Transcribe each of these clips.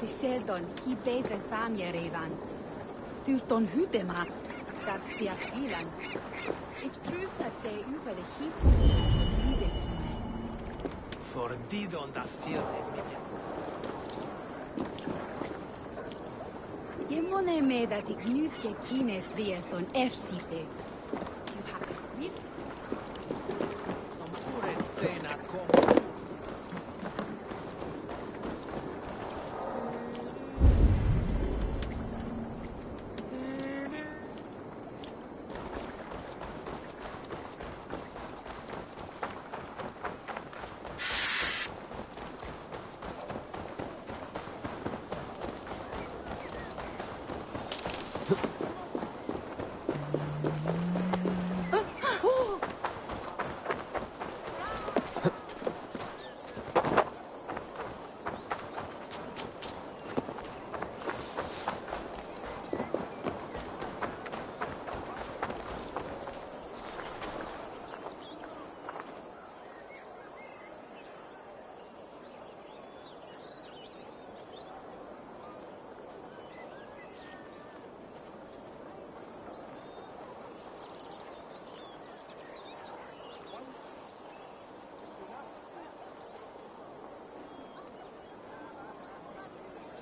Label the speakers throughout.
Speaker 1: Seldon, he beter famje revan. Thurton hudema, dat stia filan. Ik trus dat ze over de hip lides mij.
Speaker 2: For didon da feel.
Speaker 1: Gemone me dat ik nu je kine trieton efsite. You have a grip?
Speaker 2: Som pure tena kom.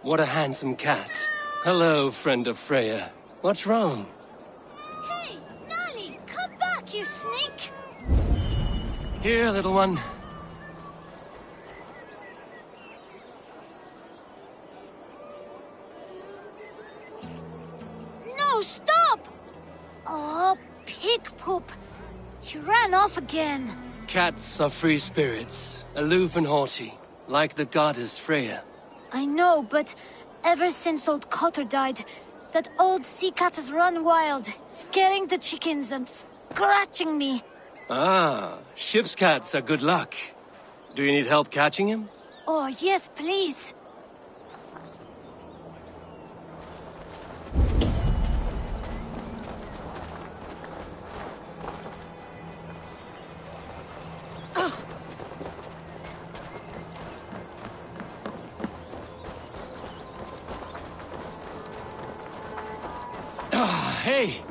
Speaker 3: What a handsome cat. Hello, friend of Freya. What's wrong?
Speaker 4: Hey, Nali, come back, you sneak!
Speaker 3: Here, little one.
Speaker 4: No, stop! Oh, pig poop. You ran off again.
Speaker 3: Cats are free spirits, aloof and haughty, like the goddess Freya.
Speaker 4: I know, but ever since old Cotter died, that old sea cat has run wild, scaring the chickens and scratching me.
Speaker 3: Ah, ship's cats are good luck. Do you need help catching him?
Speaker 4: Oh, yes, please.
Speaker 3: Hey!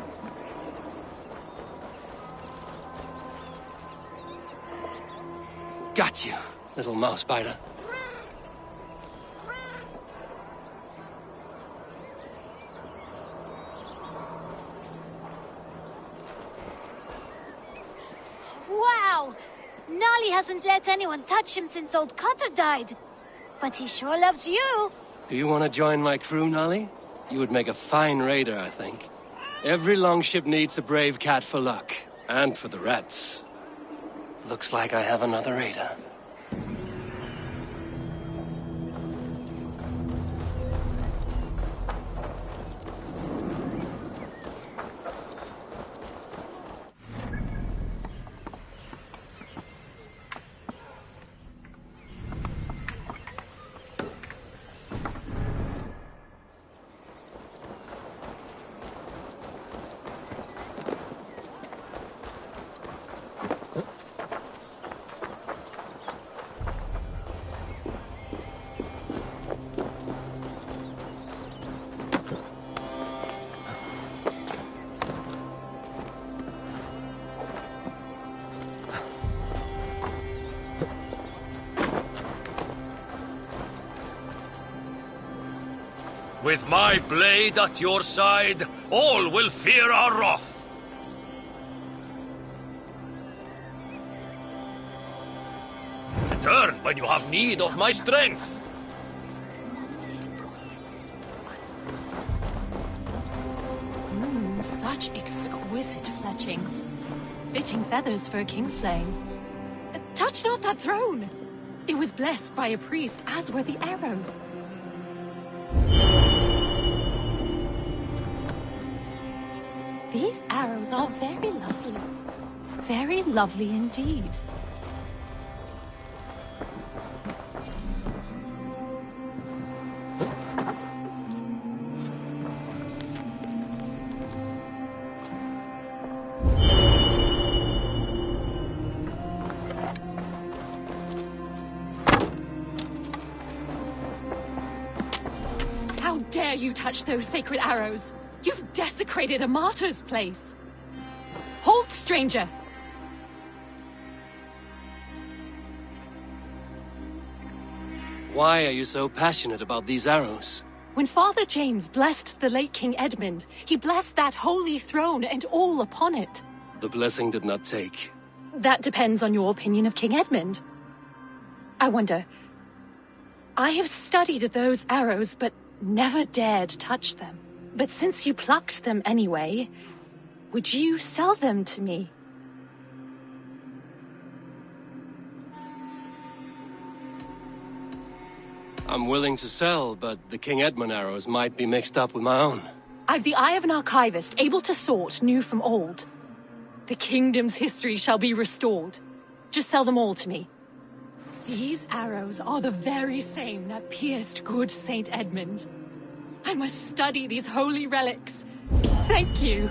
Speaker 3: Got you, little mouse biter.
Speaker 4: Wow! Nolly hasn't let anyone touch him since old Cotter died. But he sure loves you.
Speaker 3: Do you want to join my crew, Nolly? You would make a fine raider, I think. Every longship needs a brave cat for luck, and for the rats. Looks like I have another raider.
Speaker 5: With my blade at your side, all will fear our wrath. Return when you have need of my strength.
Speaker 6: Such exquisite fletchings. Fitting feathers for a kingslaying. Touch not that throne! It was blessed by a priest, as were the arrows. These arrows are very lovely. Very lovely indeed. you touch those sacred arrows? You've desecrated a martyr's place. Halt, stranger!
Speaker 3: Why are you so passionate about these arrows?
Speaker 6: When Father James blessed the late King Edmund, he blessed that holy throne and all upon it.
Speaker 3: The blessing did not take.
Speaker 6: That depends on your opinion of King Edmund. I wonder... I have studied those arrows, but never dared touch them. But since you plucked them anyway, would you sell them to me?
Speaker 3: I'm willing to sell, but the King Edmund arrows might be mixed up with my own.
Speaker 6: I've the eye of an archivist, able to sort new from old. The kingdom's history shall be restored. Just sell them all to me. These arrows are the very same that pierced good Saint Edmund. I must study these holy relics. Thank you.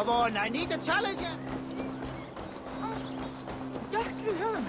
Speaker 2: Come on, I need a challenge. Dacht u hem?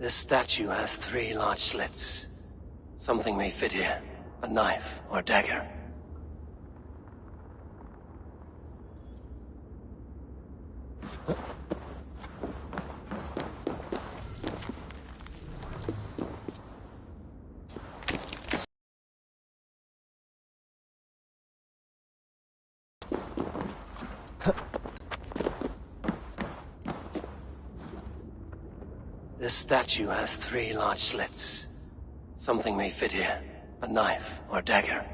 Speaker 3: This statue has 3 large slits. Something may fit here. A knife or dagger. This statue has 3 large slits. Something may fit here. A knife or dagger.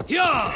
Speaker 5: Yeah!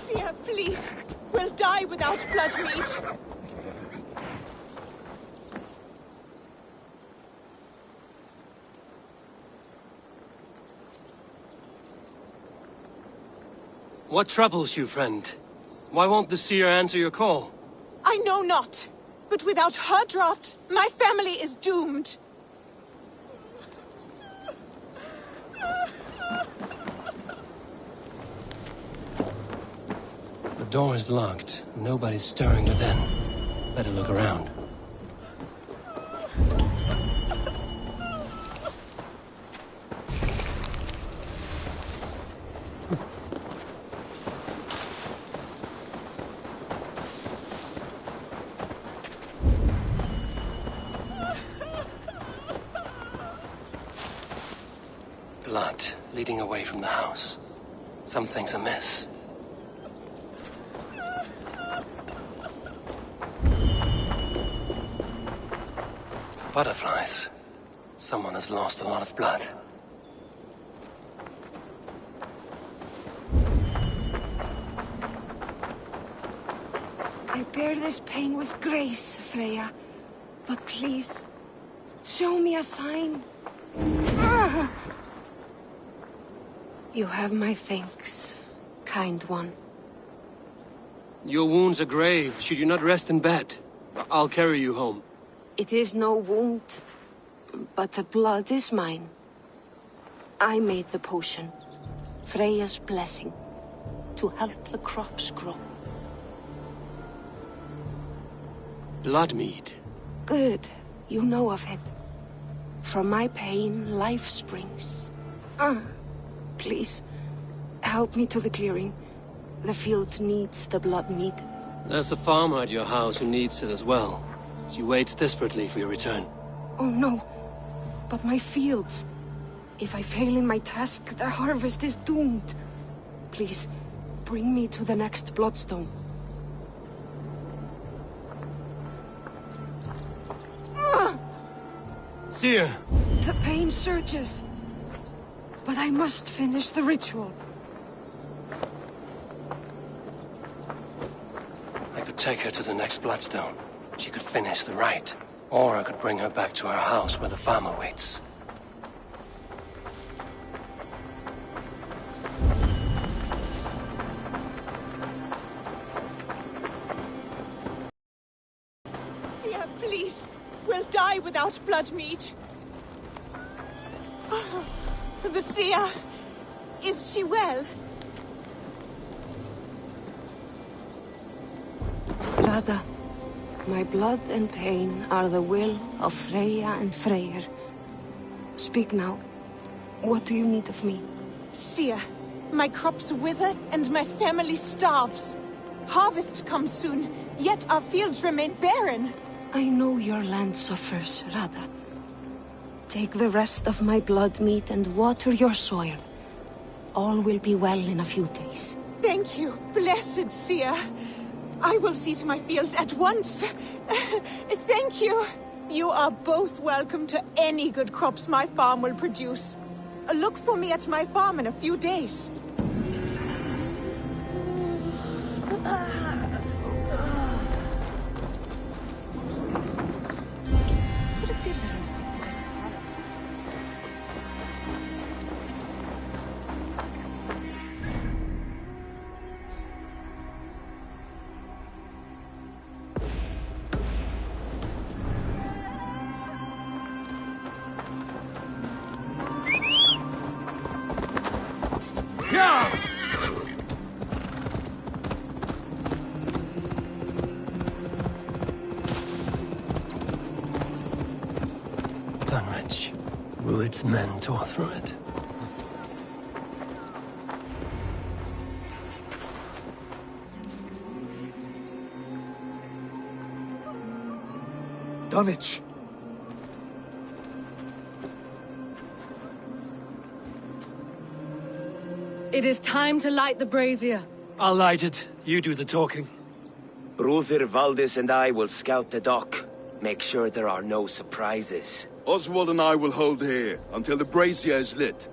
Speaker 2: Seer, please. We'll die without blood meat.
Speaker 3: What troubles you, friend? Why won't the seer answer your call?
Speaker 2: I know not. But without her drafts, my family is doomed.
Speaker 3: The door is locked. Nobody's stirring within. Better look around. Blood leading away from the house. Something's amiss. Butterflies. Someone has lost a lot of blood.
Speaker 7: I bear this pain with grace, Freya. But please, show me a sign. Ah! You have my thanks, kind one.
Speaker 3: Your wounds are grave. Should you not rest in bed? I'll carry you home.
Speaker 7: It is no wound, but the blood is mine. I made the potion, Freya's blessing, to help the crops grow.
Speaker 3: Blood mead.
Speaker 7: Good, you know of it. From my pain, life springs. Please, help me to the clearing. The field needs the blood mead.
Speaker 3: There's a farmer at your house who needs it as well. She waits desperately for your return.
Speaker 7: Oh no, but my fields. If I fail in my task, the harvest is doomed. Please, bring me to the next bloodstone.
Speaker 3: Seer!
Speaker 7: The pain surges. But I must finish the ritual.
Speaker 3: I could take her to the next bloodstone. She could finish the rite. Or I could bring her back to her house where the farmer waits.
Speaker 2: Seer, please. We'll die without blood meat. The seer. Is she well?
Speaker 7: Radha, my blood and pain are the will of Freya and Freyr. Speak now. What do you need of me?
Speaker 2: Seer, my crops wither and my family starves. Harvest comes soon, yet our fields remain barren.
Speaker 7: I know your land suffers, Radha. Take the rest of my blood meat and water your soil. All will be well in a few days.
Speaker 2: Thank you, blessed Seer. I will see to my fields at once. Thank you. You are both welcome to any good crops my farm will produce. Look for me at my farm in a few days.
Speaker 3: Dunwich. Rued's men tore through it.
Speaker 8: Dunwich!
Speaker 6: It is time to light the brazier.
Speaker 3: I'll light it. You do the talking.
Speaker 9: Brother Valdis and I will scout the dock. Make sure there are no surprises.
Speaker 8: Oswald and I will hold here until the brazier is lit.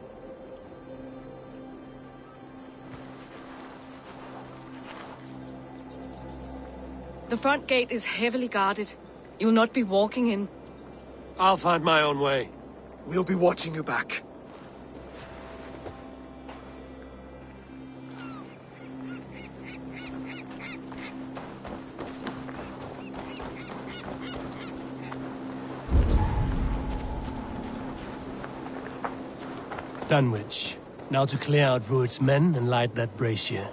Speaker 6: The front gate is heavily guarded. You'll not be walking in.
Speaker 3: I'll find my own way.
Speaker 8: We'll be watching you back.
Speaker 3: Dunwich. Now to clear out Rued's men and light that brazier.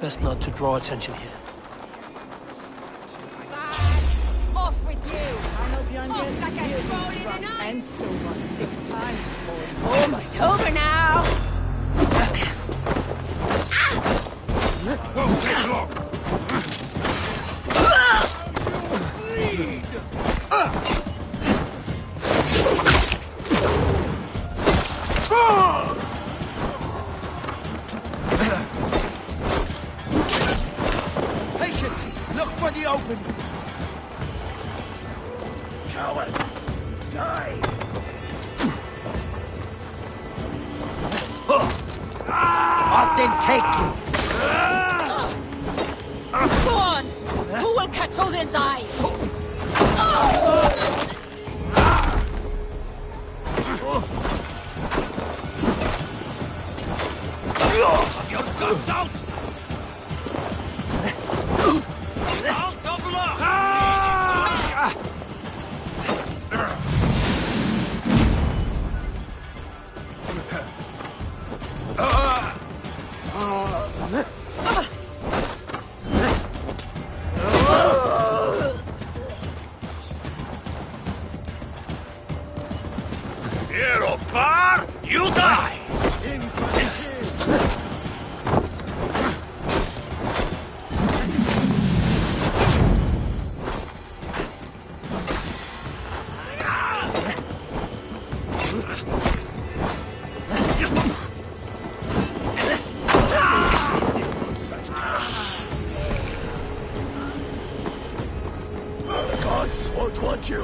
Speaker 3: Best not to draw attention here.
Speaker 1: Off with you! I hope you're on like a phone in the night!
Speaker 2: And so was 6 times, boys.
Speaker 1: Almost over now!
Speaker 5: Won't take long.
Speaker 8: Patience! Look for the open!
Speaker 5: Coward! Die!
Speaker 8: I'll then take you!
Speaker 6: Go on! Who will catch Odin's eye?
Speaker 5: Have your guts out! Out of luck! Here or far, you die! The gods won't want you.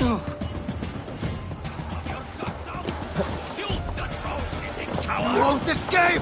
Speaker 8: You won't escape!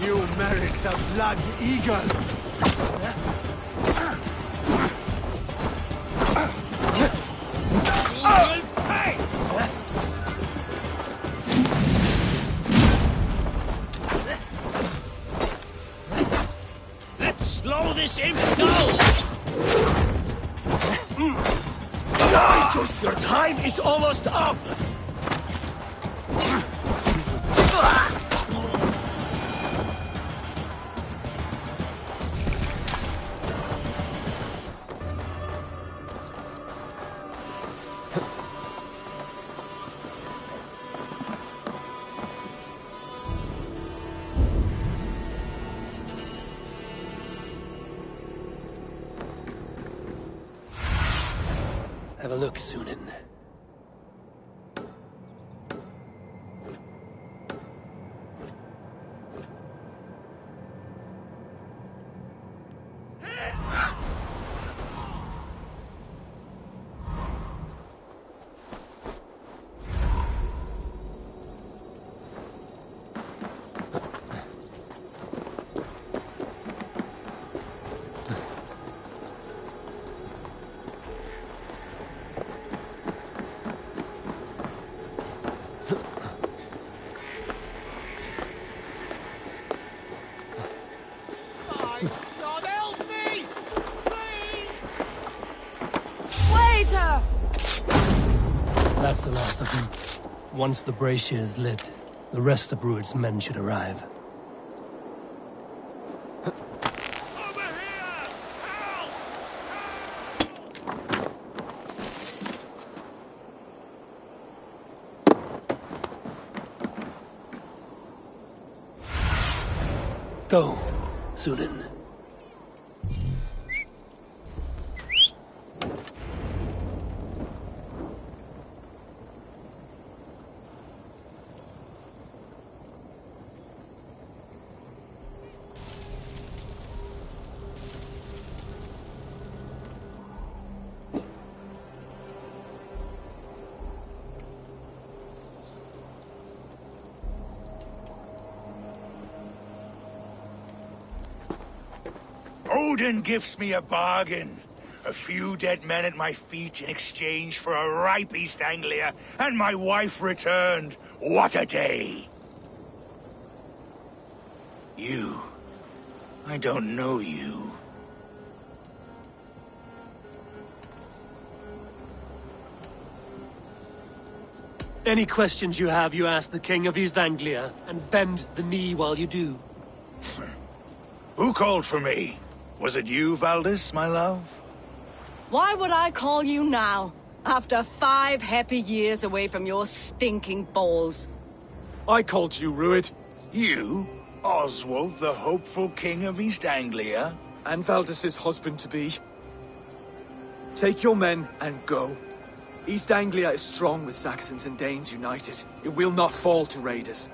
Speaker 8: You merit the Blood Eagle!
Speaker 5: Let's slow this imp down!
Speaker 9: Your time is almost up!
Speaker 3: Have a look, Sunan.
Speaker 8: God help me! Please!
Speaker 2: Waiter!
Speaker 3: That's the last of them. Once the brazier is lit, the rest of Rued's men should arrive.
Speaker 5: Over here! Help!
Speaker 3: Go, Sunan.
Speaker 10: Odin gives me a bargain. A few dead men at my feet in exchange for a ripe East Anglia, and my wife returned. What a day! You. I don't know you.
Speaker 3: Any questions you have, you ask the King of East Anglia, and bend the knee while you do.
Speaker 10: Who called for me? Was it you, Valdis, my love?
Speaker 11: Why would I call you now, after 5 happy years away from your stinking balls?
Speaker 12: I called you, Rued.
Speaker 10: You? Oswald, the hopeful king of East Anglia?
Speaker 12: And Valdis's husband-to-be. Take your men and go. East Anglia is strong with Saxons and Danes united. It will not fall to raiders.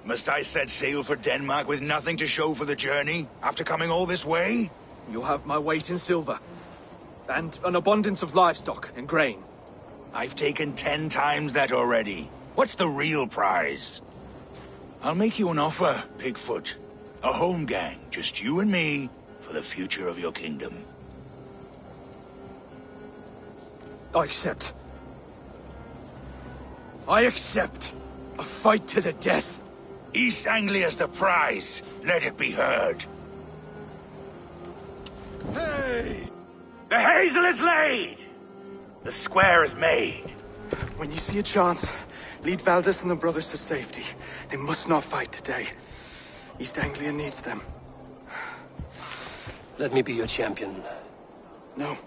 Speaker 10: Must I set sail for Denmark with nothing to show for the journey, after coming all this way?
Speaker 12: You'll have my weight in silver. And an abundance of livestock and grain.
Speaker 10: I've taken 10 times that already. What's the real prize? I'll make you an offer, Pigfoot. A home gang, just you and me, for the future of your kingdom.
Speaker 12: I accept. I accept. A fight to the death.
Speaker 10: East Anglia's the prize. Let it be heard.
Speaker 8: Hey!
Speaker 10: The hazel is laid! The square is made.
Speaker 12: When you see a chance, lead Valdis and the brothers to safety. They must not fight today. East Anglia needs them.
Speaker 3: Let me be your champion.
Speaker 12: No.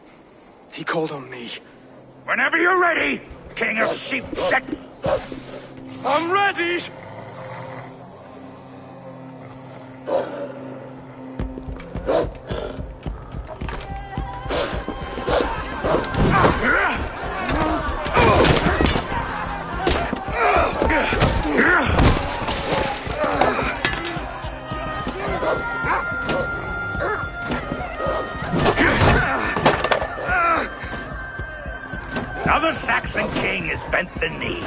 Speaker 12: He called on me.
Speaker 10: Whenever you're ready, King of Sheep Set.
Speaker 12: I'm ready!
Speaker 10: Now the Saxon king has bent the knee.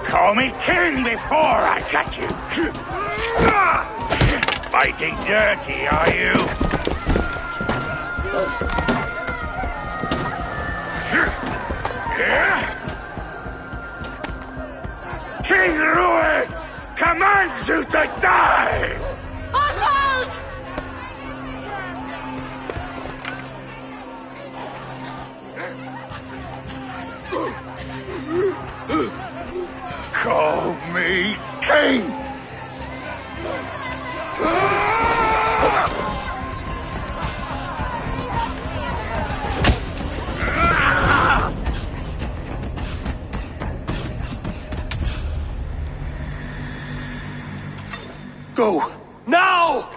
Speaker 10: Call me king before I cut you. Fighting dirty, are you? King Rued commands you to die!
Speaker 11: Oswald!
Speaker 10: Call me king!
Speaker 3: Go! Now!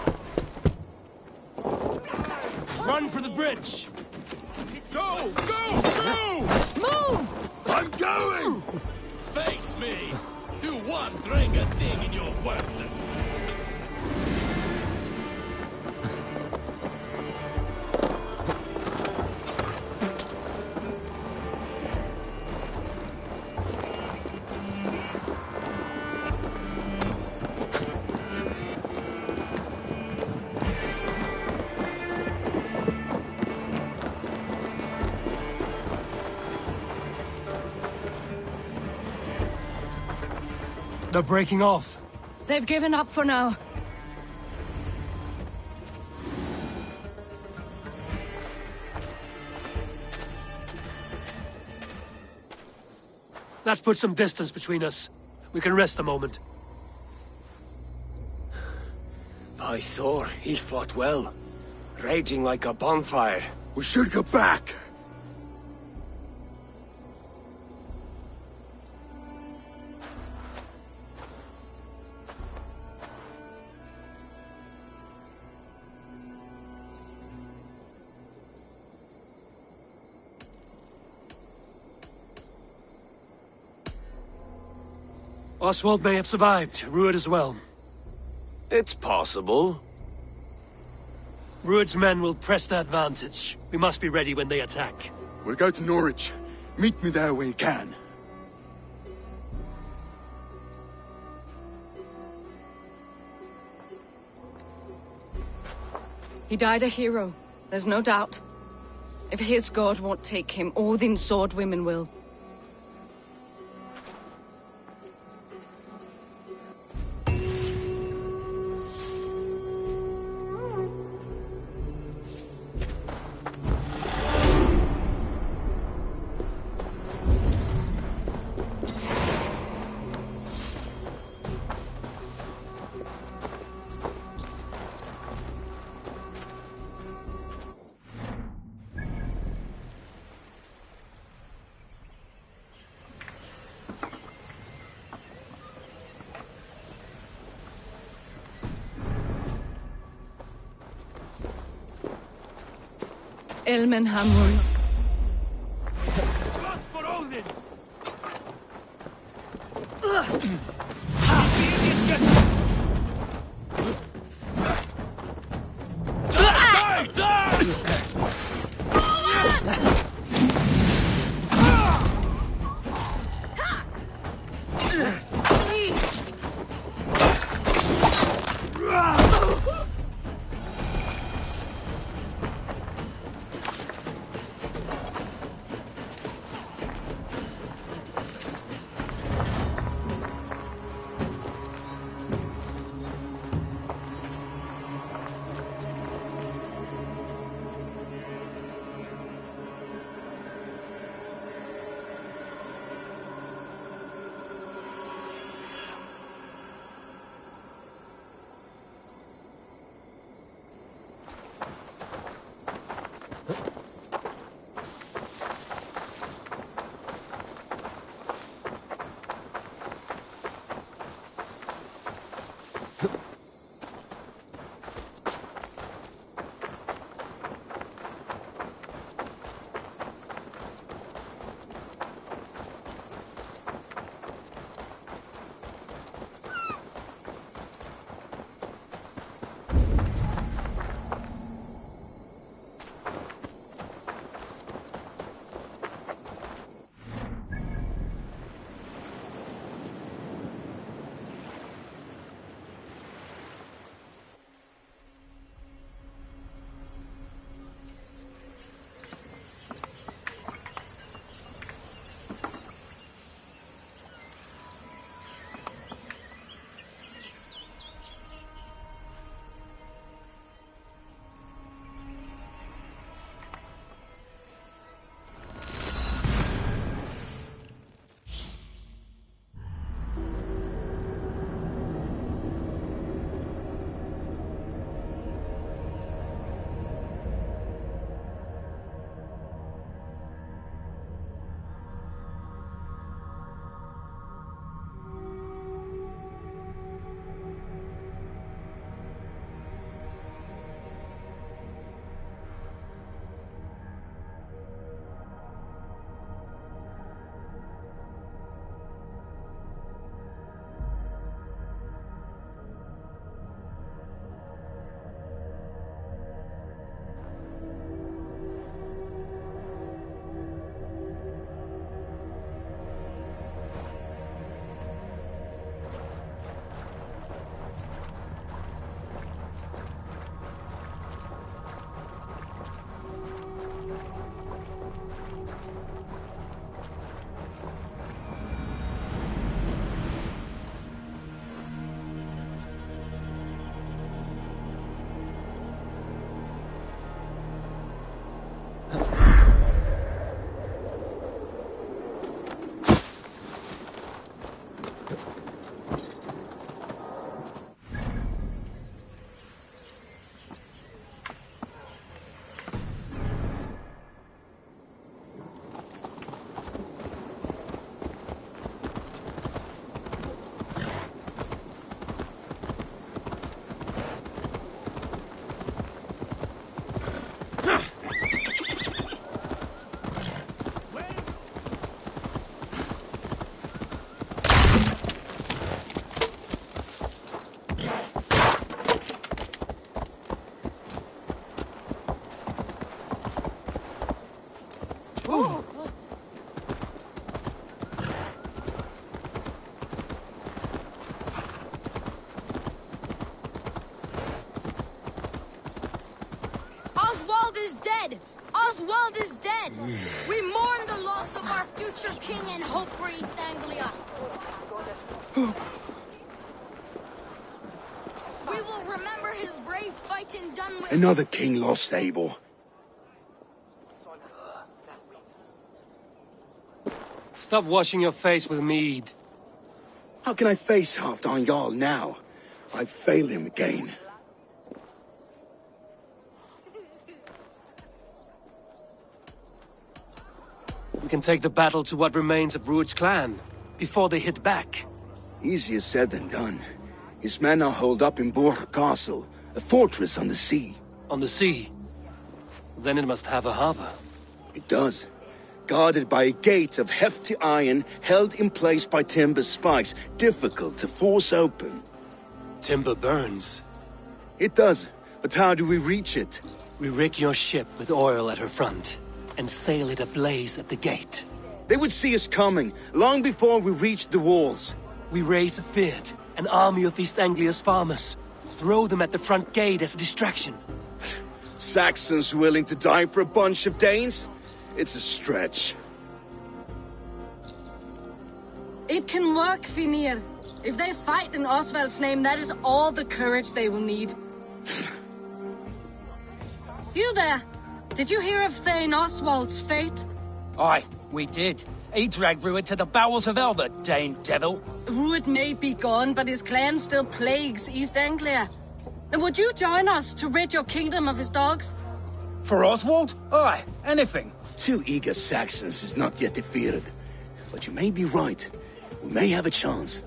Speaker 3: Run for the bridge!
Speaker 8: Go! Go! Go!
Speaker 11: Move!
Speaker 8: I'm going!
Speaker 5: Face me! Do one drinker thing in your worthless.
Speaker 3: They're breaking off.
Speaker 11: They've given up for now.
Speaker 3: That puts some distance between us. We can rest a moment.
Speaker 9: By Thor, he fought well. Raging like a bonfire.
Speaker 8: We should go back.
Speaker 3: Oswald may have survived, Rued as well.
Speaker 9: It's possible.
Speaker 3: Rued's men will press the advantage. We must be ready when they attack.
Speaker 8: We'll go to Norwich. Meet me there when you can.
Speaker 11: He died a hero, there's no doubt. If his god won't take him, Odin's sword women will. Elmenhamur.
Speaker 3: For Odin!
Speaker 11: We mourn the loss of our future king and hope for East Anglia. We will remember his brave fight in Dunwich.
Speaker 8: Another king lost, Abel.
Speaker 3: Stop washing your face with mead.
Speaker 8: How can I face Halfdan Jarl now? I failed him again.
Speaker 3: We can take the battle to what remains of Rued's clan, before they hit back.
Speaker 8: Easier said than done. His men are holed up in Borg Castle, a fortress on the sea.
Speaker 3: On the sea? Then it must have a harbor.
Speaker 8: It does. Guarded by a gate of hefty iron, held in place by timber spikes, difficult to force open.
Speaker 3: Timber burns.
Speaker 8: It does, but how do we reach it?
Speaker 3: We rig your ship with oil at her front, and sail it ablaze at the gate.
Speaker 8: They would see us coming, long before we reached the walls.
Speaker 3: We raise a Fyrd, an army of East Anglia's farmers. Throw them at the front gate as a distraction.
Speaker 8: Saxons willing to die for a bunch of Danes? It's a stretch.
Speaker 11: It can work, Finir. If they fight in Oswald's name, that is all the courage they will need. You there! Did you hear of Thane Oswald's fate?
Speaker 13: Aye, we did. He dragged Rued to the bowels of Elba, Dane devil.
Speaker 11: Rued may be gone, but his clan still plagues East Anglia. And would you join us to rid your kingdom of his dogs?
Speaker 13: For Oswald? Aye, anything.
Speaker 8: 2 eager Saxons is not yet defeated. But you may be right. We may have a chance.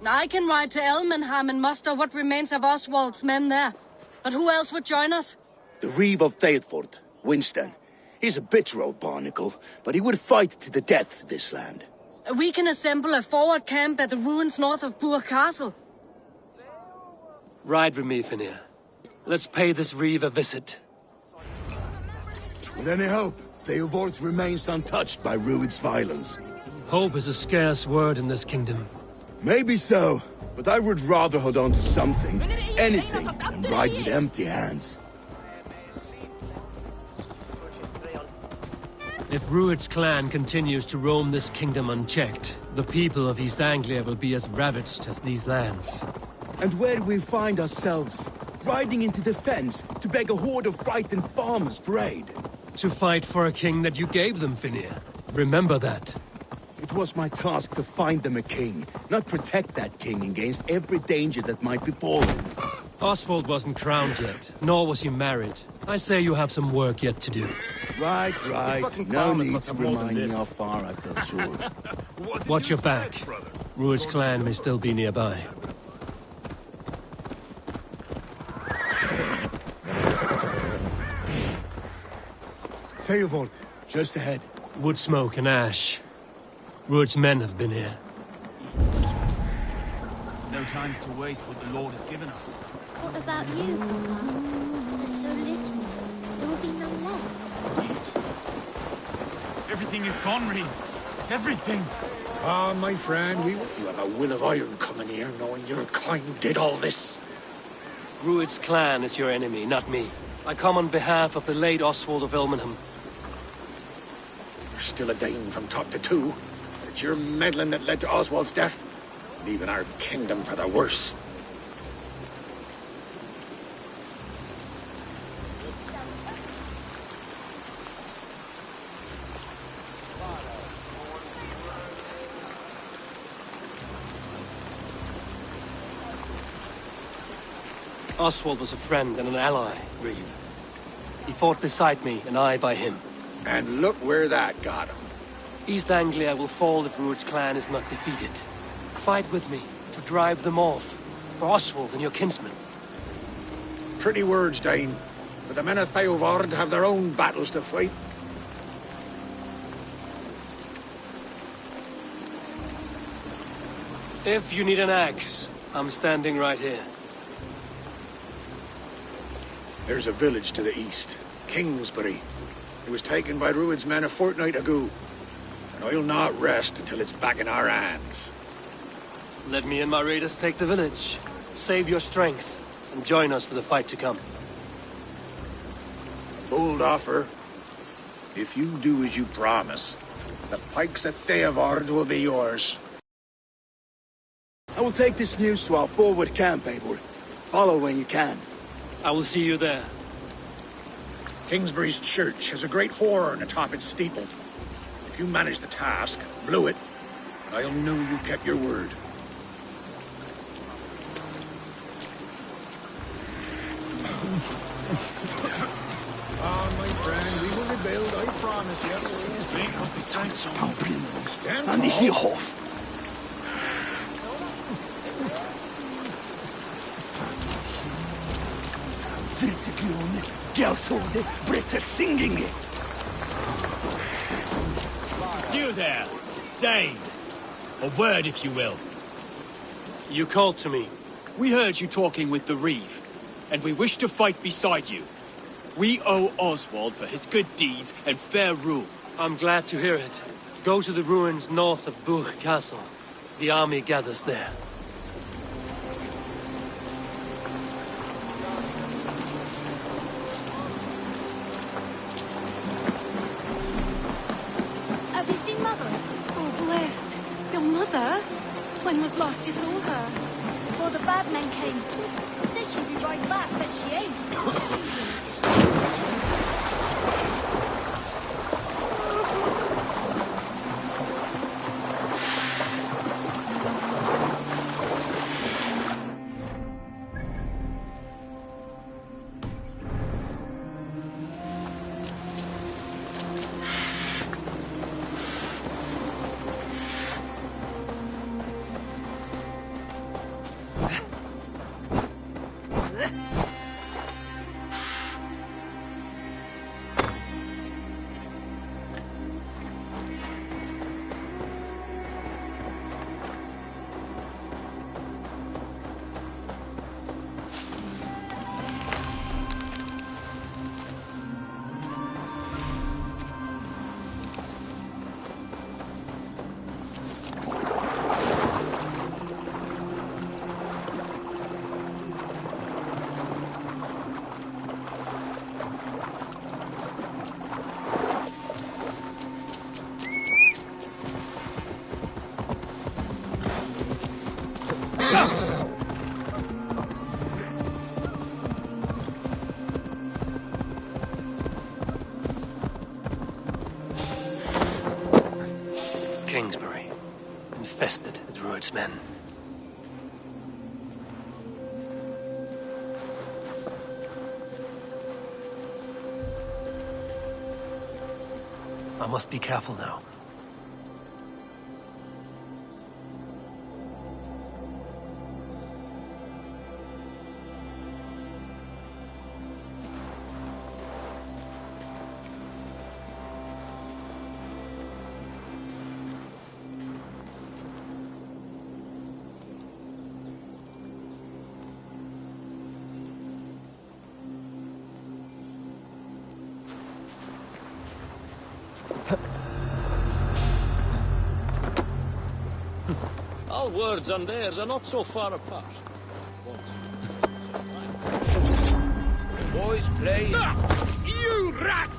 Speaker 11: I can ride to Elmenham and muster what remains of Oswald's men there. But who else would join us?
Speaker 8: The Reeve of Thetford, Winston. He's a bitter old barnacle, but he would fight to the death for this land.
Speaker 11: We can assemble a forward camp at the ruins north of Burr Castle.
Speaker 3: Ride with me, Finir. Let's pay this Reeve a visit.
Speaker 8: With any hope, Theodort remains untouched by Rued's violence.
Speaker 3: Hope is a scarce word in this kingdom.
Speaker 8: Maybe so, but I would rather hold on to something, anything, than ride with empty hands.
Speaker 3: If Rued's clan continues to roam this kingdom unchecked, the people of East Anglia will be as ravaged as these lands.
Speaker 8: And where do we find ourselves? Riding into defense to beg a horde of frightened farmers for aid.
Speaker 3: To fight for a king that you gave them, Finir. Remember that.
Speaker 8: It was my task to find them a king, not protect that king against every danger that might befall him.
Speaker 3: Oswald wasn't crowned yet, nor was he married. I say you have some work yet to do.
Speaker 8: Right. No need to remind me how far I fell short.
Speaker 3: Watch your back. Rued's clan may still be nearby.
Speaker 8: Theodort, just ahead.
Speaker 3: Wood smoke and ash. Rued's men have been here.
Speaker 14: No time to waste what the Lord has given us.
Speaker 4: What about you, Papa? There's so little. There will be none left.
Speaker 14: Everything is gone, Reeve. Everything.
Speaker 10: Ah, my friend, you have a will of iron coming here, knowing your kind did all this.
Speaker 3: Rued's clan is your enemy, not me. I come on behalf of the late Oswald of Elmenham.
Speaker 10: You're still a Dane from top to two. It's your meddling that led to Oswald's death, leaving our kingdom for the worse.
Speaker 3: Oswald was a friend and an ally, Reeve. He fought beside me, and I by him.
Speaker 10: And look where that got him.
Speaker 3: East Anglia will fall if Rued's clan is not defeated. Fight with me, to drive them off. For Oswald and your kinsmen.
Speaker 10: Pretty words, Dane. But the men of Theodord have their own battles to fight.
Speaker 3: If you need an axe, I'm standing right here.
Speaker 10: There's a village to the east, Kingsbury. It was taken by Rued's men a fortnight ago. And I'll not rest until it's back in our hands.
Speaker 3: Let me and my raiders take the village. Save your strength, and join us for the fight to come.
Speaker 10: A bold offer, If you do as you promise, the pikes at Theavard will be yours.
Speaker 8: I will take this news to our forward camp, Eivor. Follow when you can.
Speaker 3: I will see you there.
Speaker 10: Kingsbury's church has a great horn atop its steeple. If you manage the task, blew it, I'll know you kept your word. My friend, we will rebuild, I promise you. Stand
Speaker 8: An
Speaker 10: tall.
Speaker 8: Hof.
Speaker 14: You there, Dane. A word, if you will.
Speaker 3: You called to me.
Speaker 15: We heard you talking with the Reeve, and we wish to fight beside you. We owe Oswald for his good deeds and fair rule.
Speaker 3: I'm glad to hear it. Go to the ruins north of Buch Castle. The army gathers there.
Speaker 4: Have you seen Mother?
Speaker 6: Oh, blessed. Your mother? When was last you saw her?
Speaker 4: Before the bad men came. Said she'd be right back, but she ain't.
Speaker 3: Kingsbury, infested with Rued's men. I must be careful now.
Speaker 5: Our words and theirs are not so far apart. Boys play.
Speaker 10: You rat!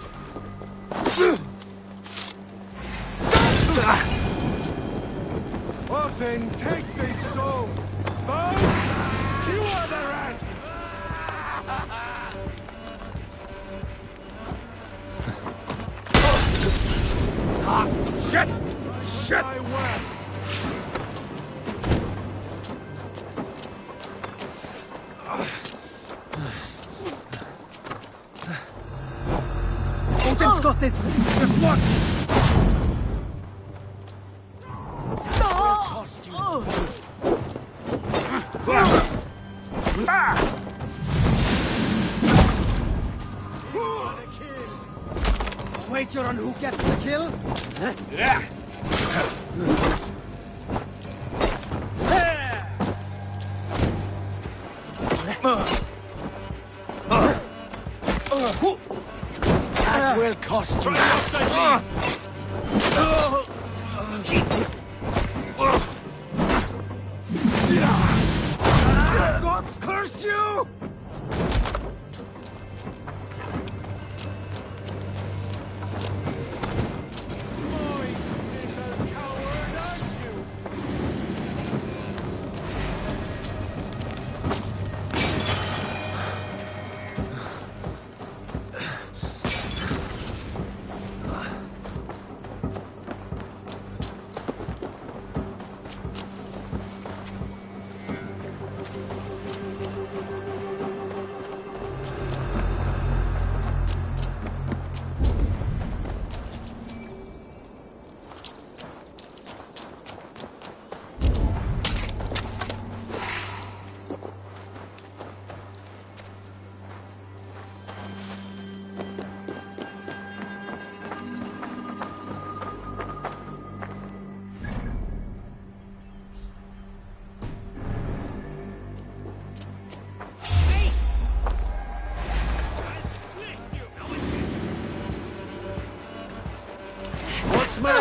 Speaker 16: Often take this soul. Both, you are the rat!
Speaker 10: Shit! Shit!
Speaker 16: Odin's got this! Just one! Wager on who gets the kill?
Speaker 15: That will cost you.
Speaker 16: Gods curse you!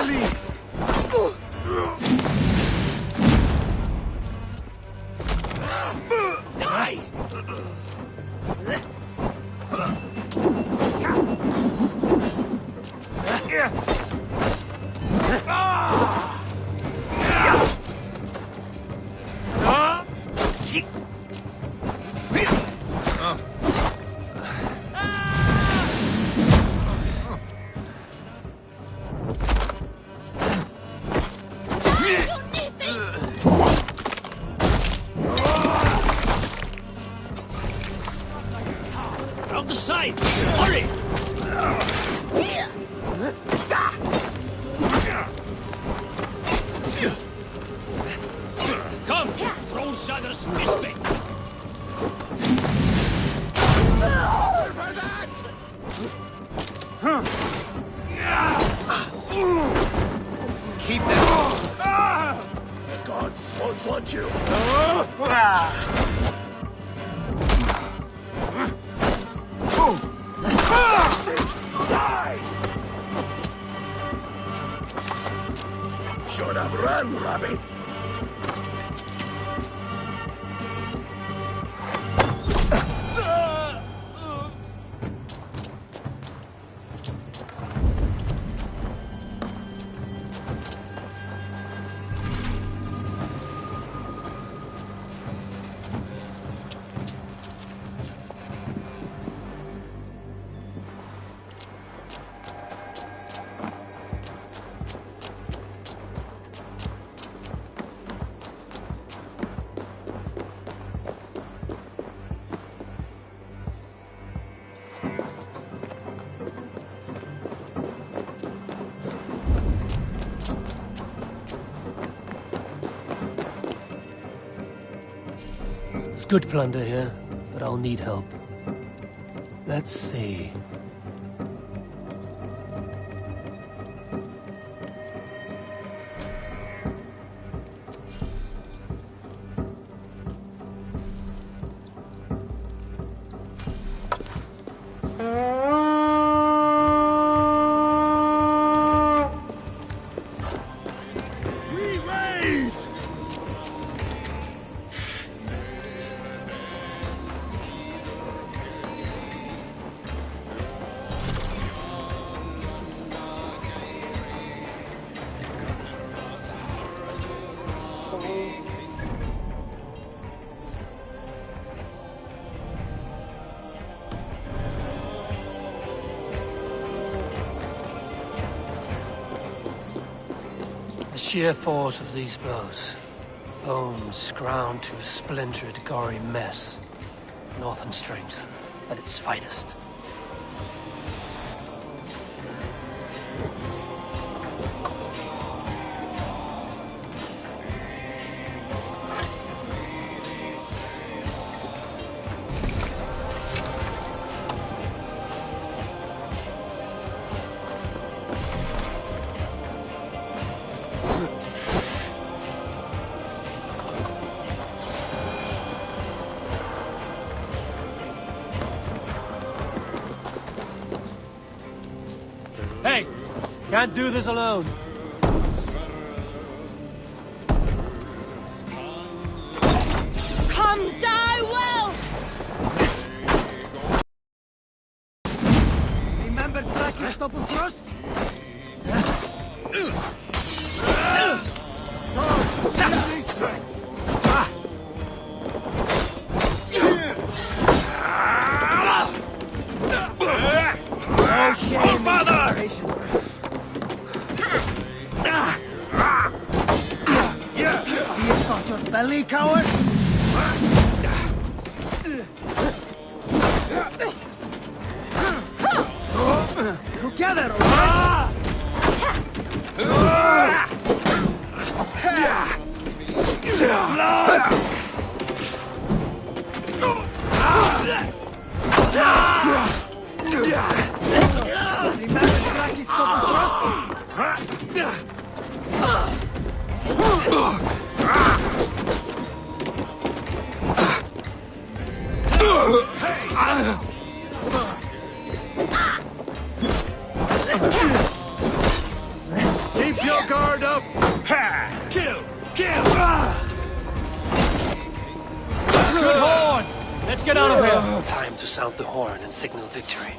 Speaker 16: lead.
Speaker 5: Die! Round the side! Hurry! Come! Throw shatters this way! Keep that!
Speaker 16: The gods won't want you. Die! Should have run, rabbit.
Speaker 3: It's good plunder here, but I'll need help. Let's see. The sheer force of these blows. Bones ground to a splintered, gory mess. Northern strength at its finest. Hey! Can't do this alone.
Speaker 11: Come die well!
Speaker 16: Remember Frankie's double thrust?
Speaker 11: No shame,
Speaker 16: father!
Speaker 11: You've got your belly, coward! Together, alright? Remember Frankie's double thrust?
Speaker 16: Keep
Speaker 3: Let's get out of here! Time to sound the horn and signal victory.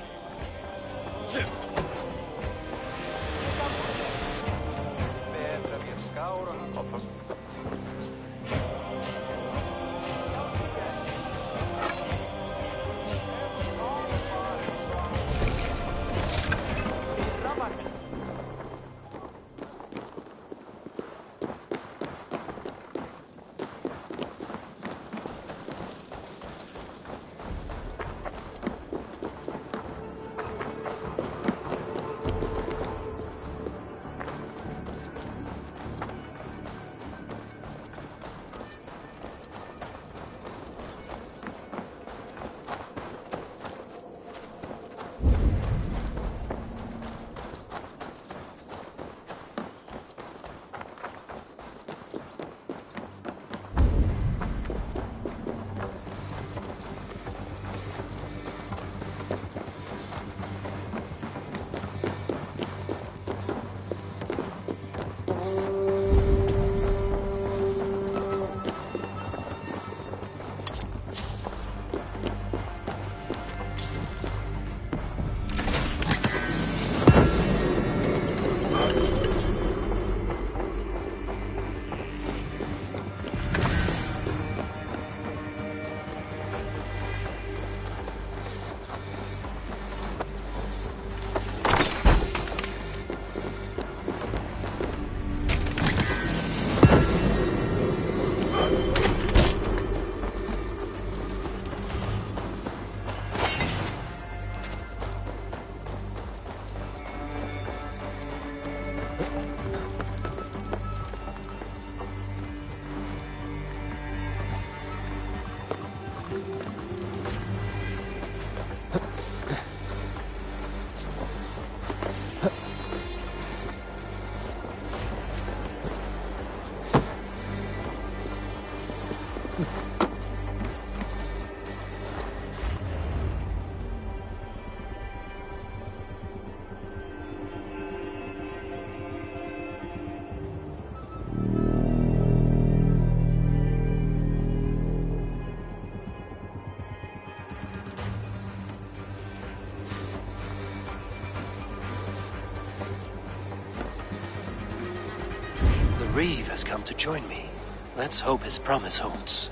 Speaker 3: Reeve has come to join me. Let's hope his promise holds.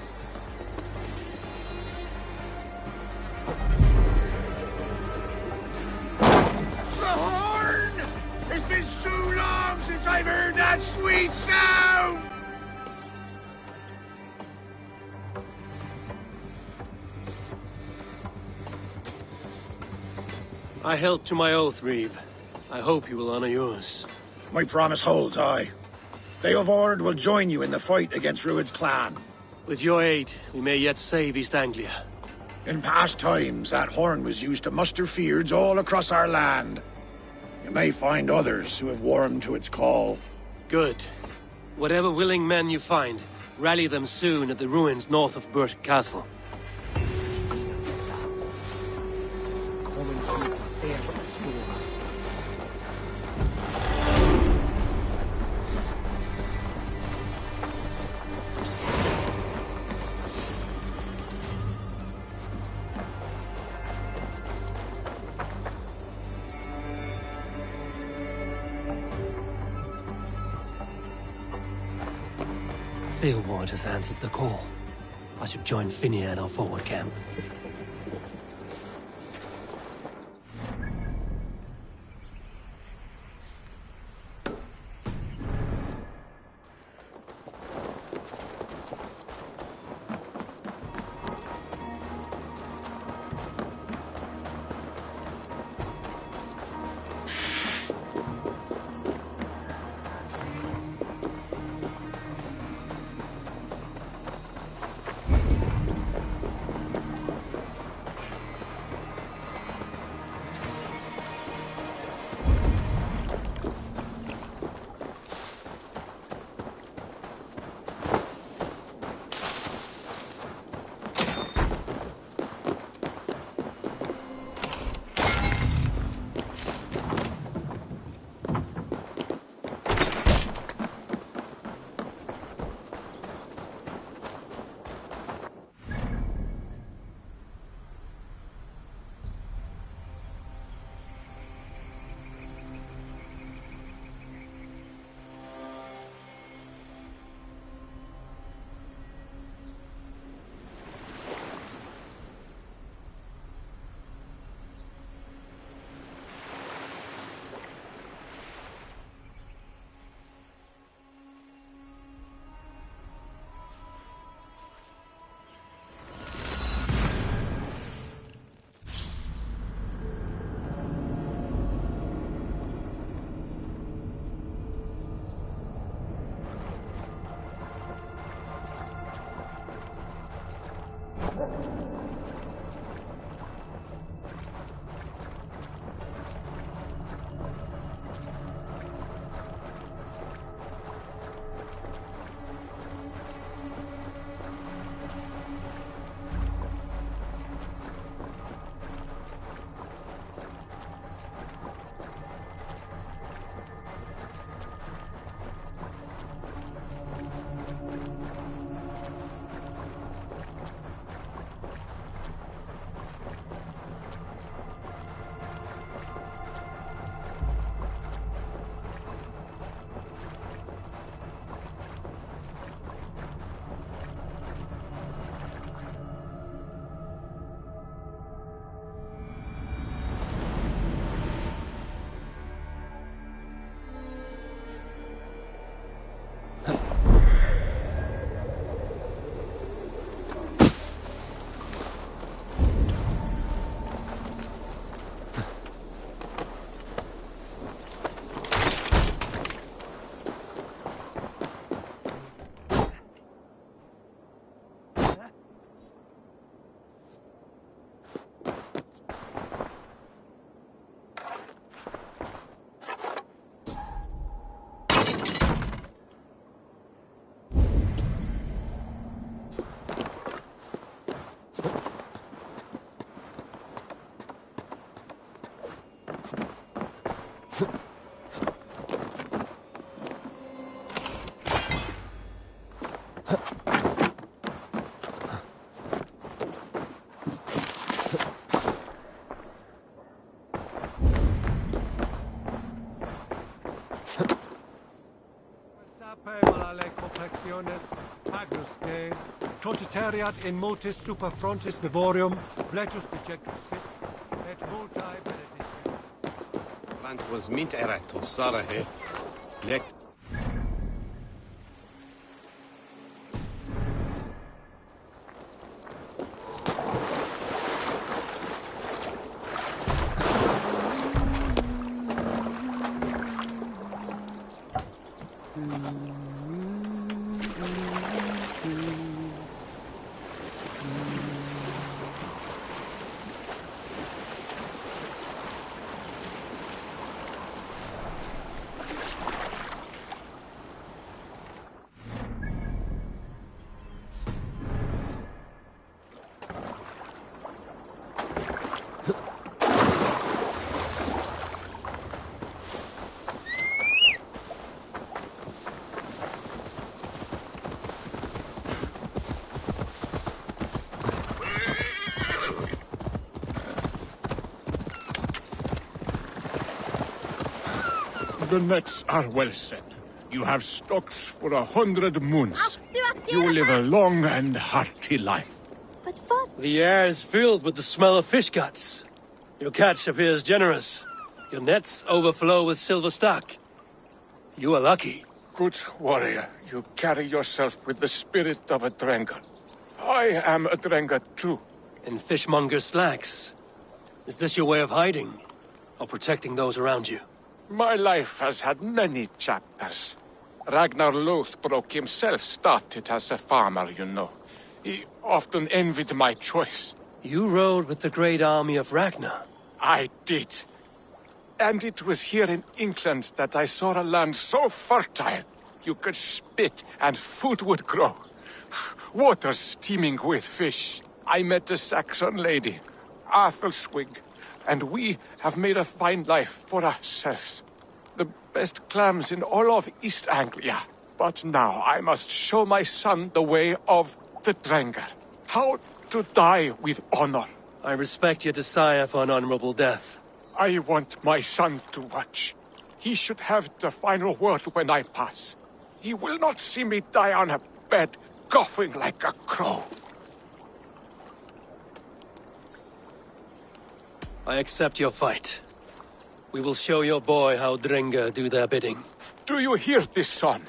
Speaker 10: The horn! It's been so long since I've heard that sweet sound!
Speaker 3: I held to my oath, Reeve. I hope you will honor yours.
Speaker 10: My promise holds, aye. They of Ord will join you in the fight against Rued's clan.
Speaker 3: With your aid, we may yet save East Anglia.
Speaker 10: In past times, that horn was used to muster fyrds all across our land. You may find others who have warmed to its call.
Speaker 3: Good. Whatever willing men you find, rally them soon at the ruins north of Burt Castle. Ward has answered the call. I should join Finney at our forward camp.
Speaker 17: Totitariat in multis super frontis vivorium, pledus dejectus sit, et multae benedictis.
Speaker 18: Plant was mint erat, or Sarahe. Lec
Speaker 16: The nets are well set. You have stocks for 100 moons. You will live a long and hearty life.
Speaker 4: But father...
Speaker 3: The air is filled with the smell of fish guts. Your catch appears generous. Your nets overflow with silver stock. You are lucky.
Speaker 16: Good warrior, you carry yourself with the spirit of a Drengar. I am a Drengar too.
Speaker 3: In fishmonger's slacks. Is this your way of hiding? Or protecting those around you?
Speaker 16: My life has had many chapters. Ragnar Lothbrok himself started as a farmer, you know. He often envied my choice.
Speaker 3: You rode with the great army of Ragnar.
Speaker 16: I did. And it was here in England that I saw a land so fertile, you could spit and food would grow. Waters teeming with fish. I met a Saxon lady, Athelwig, and we have made a fine life for ourselves. The best clams in all of East Anglia. But now I must show my son the way of the Drengar. How to die with honor.
Speaker 3: I respect your desire for an honorable death.
Speaker 16: I want my son to watch. He should have the final word when I pass. He will not see me die on a bed, coughing like a crow.
Speaker 3: I accept your fight. We will show your boy how Drengar do their bidding.
Speaker 16: Do you hear this, son?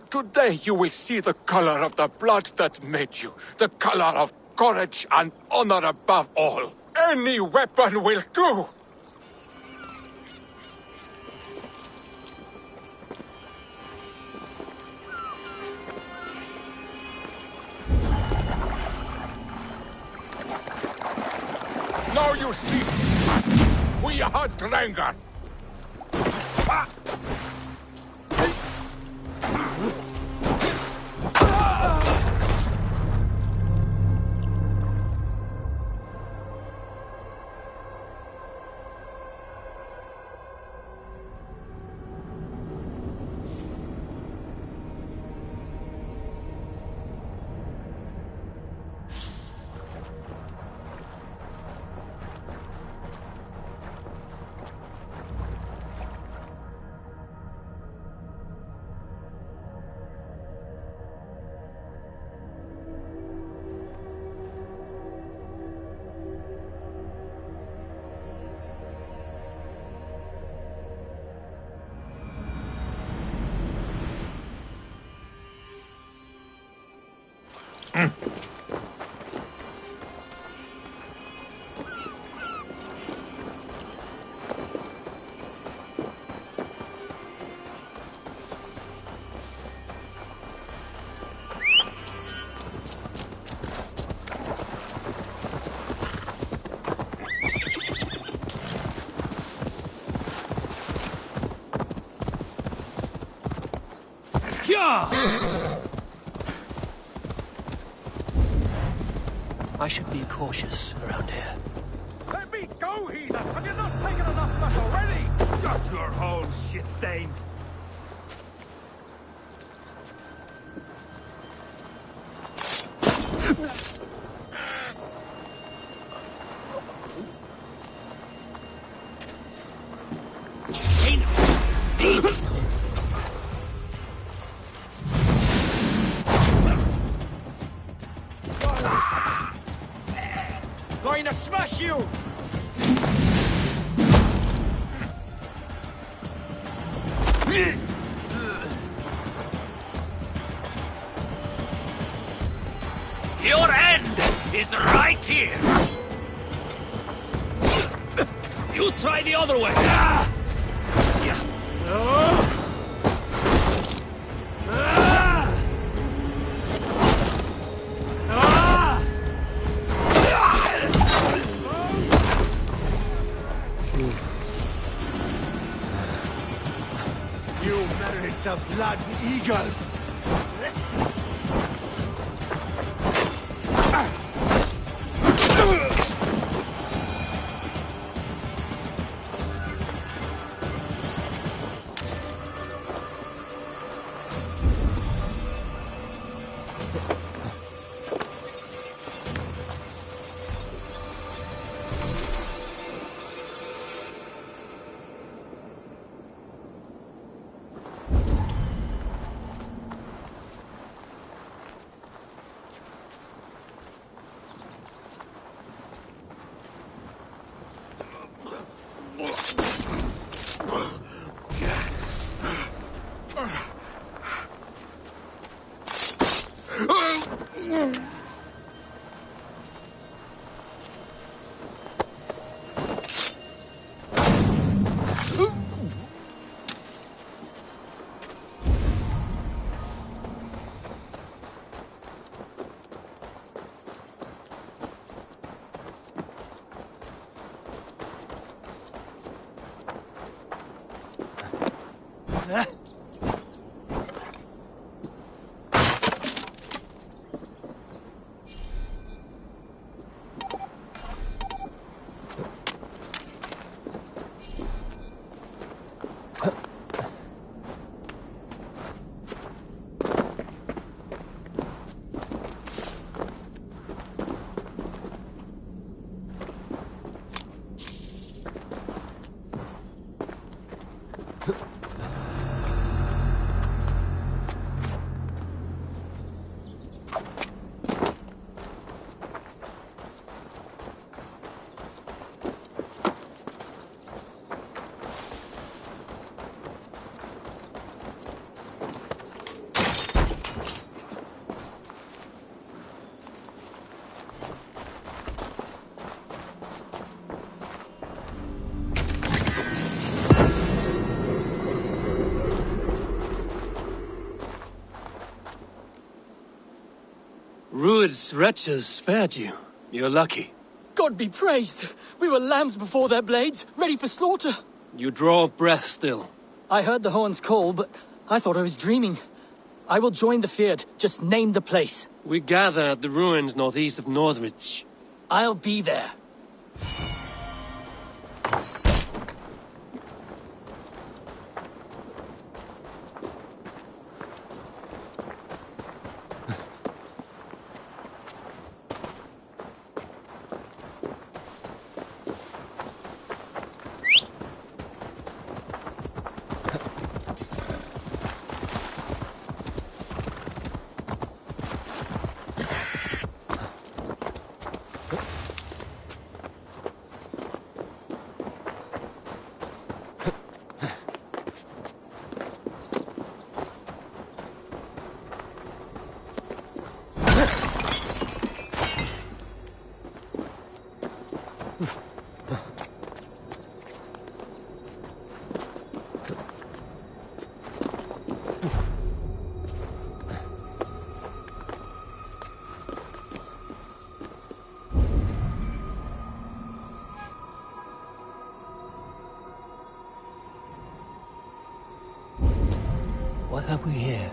Speaker 16: Today you will see the color of the blood that made you. The color of courage and honor above all. Any weapon will do! Now you see, we are Drangar.
Speaker 3: I should be cautious around here.
Speaker 14: Let me go, heathen! Have you not taken enough stuff already? Shut your hole, shit stain!
Speaker 13: Going to smash you!
Speaker 5: Your end is right here! You try the other way!
Speaker 10: You merit the blood eagle!
Speaker 3: Rued's wretches spared you. You're lucky.
Speaker 15: God be praised! We were lambs before their blades, ready for slaughter.
Speaker 3: You draw breath still.
Speaker 15: I heard the horns call, but I thought I was dreaming. I will join the Fyrd. Just name the place.
Speaker 3: We gather at the ruins northeast of Northridge.
Speaker 15: I'll be there.
Speaker 3: What have we here?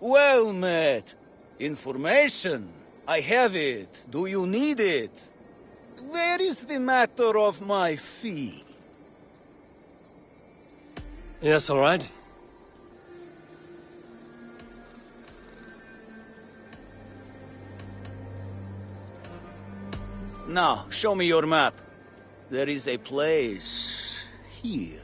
Speaker 19: Well met. Information. I have it. Do you need it? There is the matter of my fee.
Speaker 3: Yes, all right.
Speaker 19: Now, show me your map. There is a place here.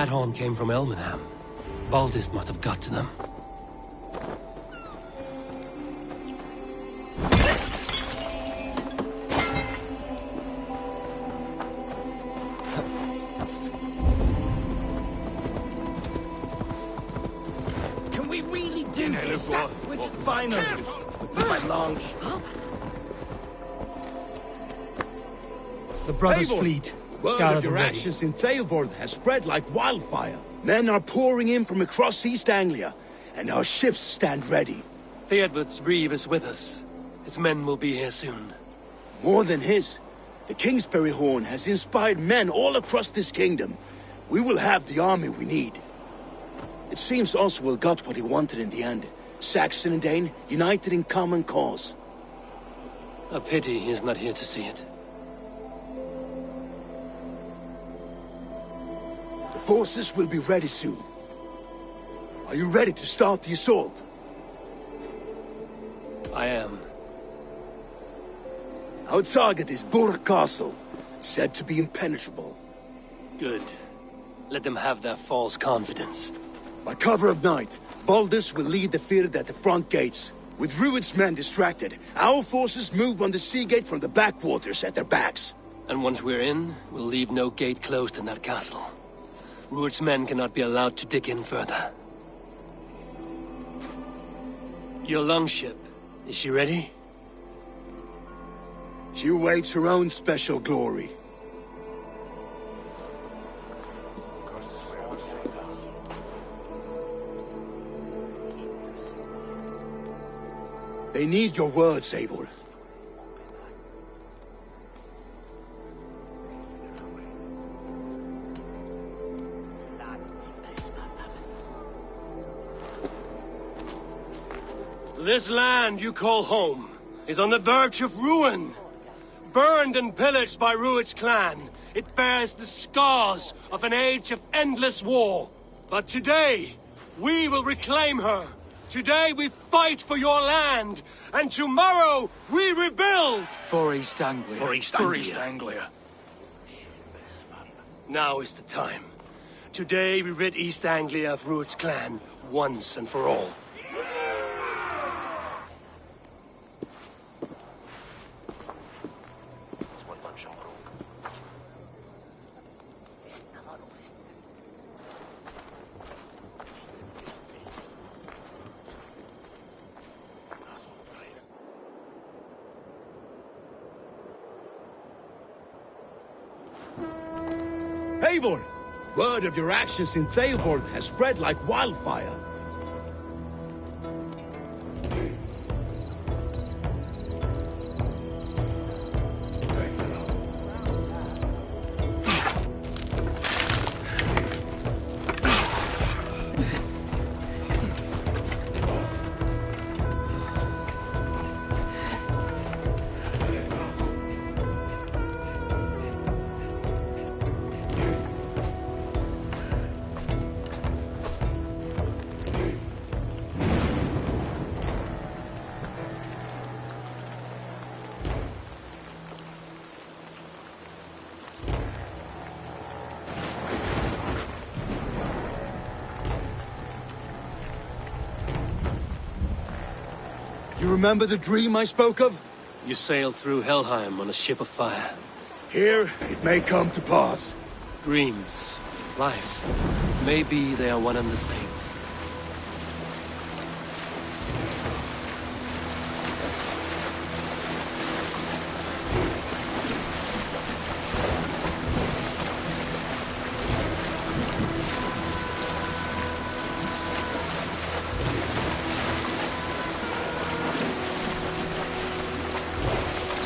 Speaker 3: That horn came from Elmenham. Baldist must have got to them.
Speaker 9: Can we really do this? Finally, with my long...
Speaker 3: The brothers'
Speaker 8: Eivor,
Speaker 3: fleet.
Speaker 8: Word
Speaker 3: Gather
Speaker 8: of your
Speaker 3: them ready.
Speaker 8: actions in Theoborn has spread like wildfire. Men are pouring in from across East Anglia, and our ships stand ready.
Speaker 3: Theodward's reeve is with us. His men will be here soon.
Speaker 8: More than his, the Kingsbury Horn has inspired men all across this kingdom. We will have the army we need. It seems Oswald got what he wanted in the end. Saxon and Dane united in common cause.
Speaker 3: A pity he is not here to see it.
Speaker 8: The forces will be ready soon. Are you ready to start the assault?
Speaker 3: I am.
Speaker 8: Our target is Burg Castle, said to be impenetrable.
Speaker 3: Good. Let them have their false confidence.
Speaker 8: By cover of night, Baldus will lead the field at the front gates. With Rued's men distracted, our forces move on the sea gate from the backwaters at their backs.
Speaker 3: And once we're in, we'll leave no gate closed in that castle. Rued's men cannot be allowed to dig in further. Your longship, is she ready?
Speaker 8: She awaits her own special glory. They need your words, Eivor.
Speaker 3: This land you call home is on the verge of ruin. Burned and pillaged by Rued's clan, it bears the scars of an age of endless war. But today, we will reclaim her. Today we fight for your land, and tomorrow we rebuild!
Speaker 12: For East Anglia.
Speaker 3: For East Anglia. Now is the time. Today we rid East Anglia of Rued's clan, once and for all.
Speaker 8: Eivor! Word of your actions in Theoborn has spread like wildfire. You remember the dream I spoke of?
Speaker 3: You sailed through Helheim on a ship of fire.
Speaker 8: Here, it may come to pass.
Speaker 3: Dreams, life, maybe they are one and the same.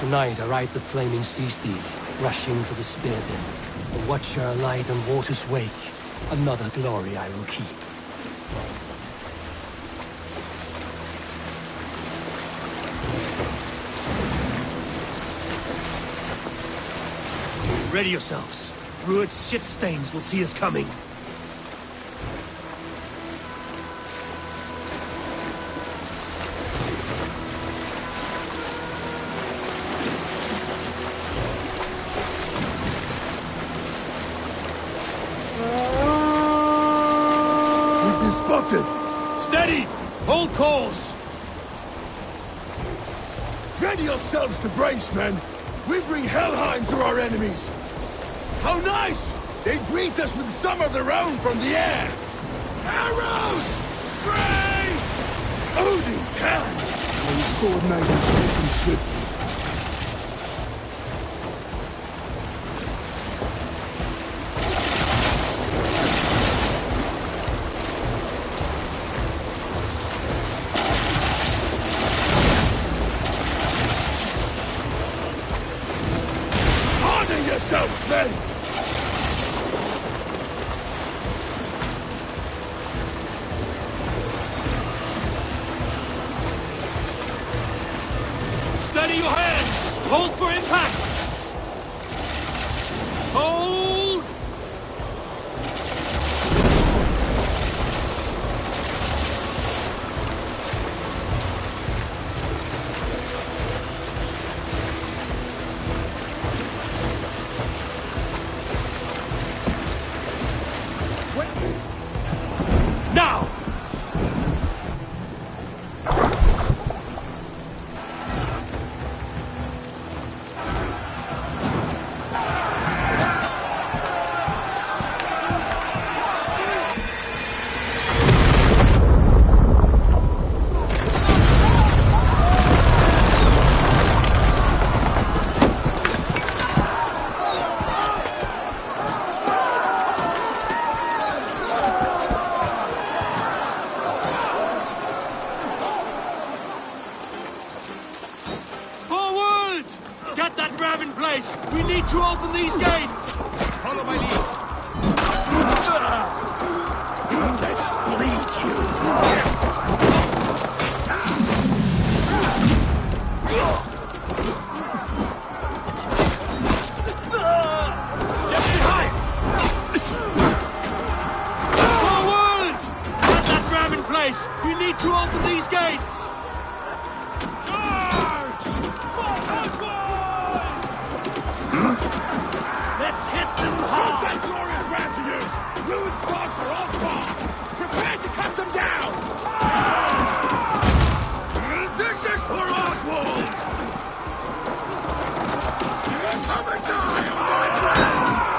Speaker 3: Tonight I ride the flaming sea steed, rushing to the spear den. A watcher alight on water's wake. Another glory I will keep. Ready yourselves. Rued's shit stains will see us coming.
Speaker 8: We've been spotted!
Speaker 5: Steady! Hold course!
Speaker 8: Ready yourselves to brace, men! We bring Helheim to our enemies! How nice! They greet us with some of their own from the air! Arrows! Brace! Odin's hand! Our sword maidens taken swiftly. Yourselves, men!
Speaker 5: Steady your hands! Hold for impact! Hold! Now! Get that ram in place! We need to open these gates! Follow my lead.
Speaker 10: Let's bleed you!
Speaker 5: Get behind! Forward! Get that ram in place! We need to open these gates! Let's hit them hard!
Speaker 8: That glorious ram to use! Ruined sparks are all gone! Prepare to cut them down! This is for Oswald! Come and die on my blades!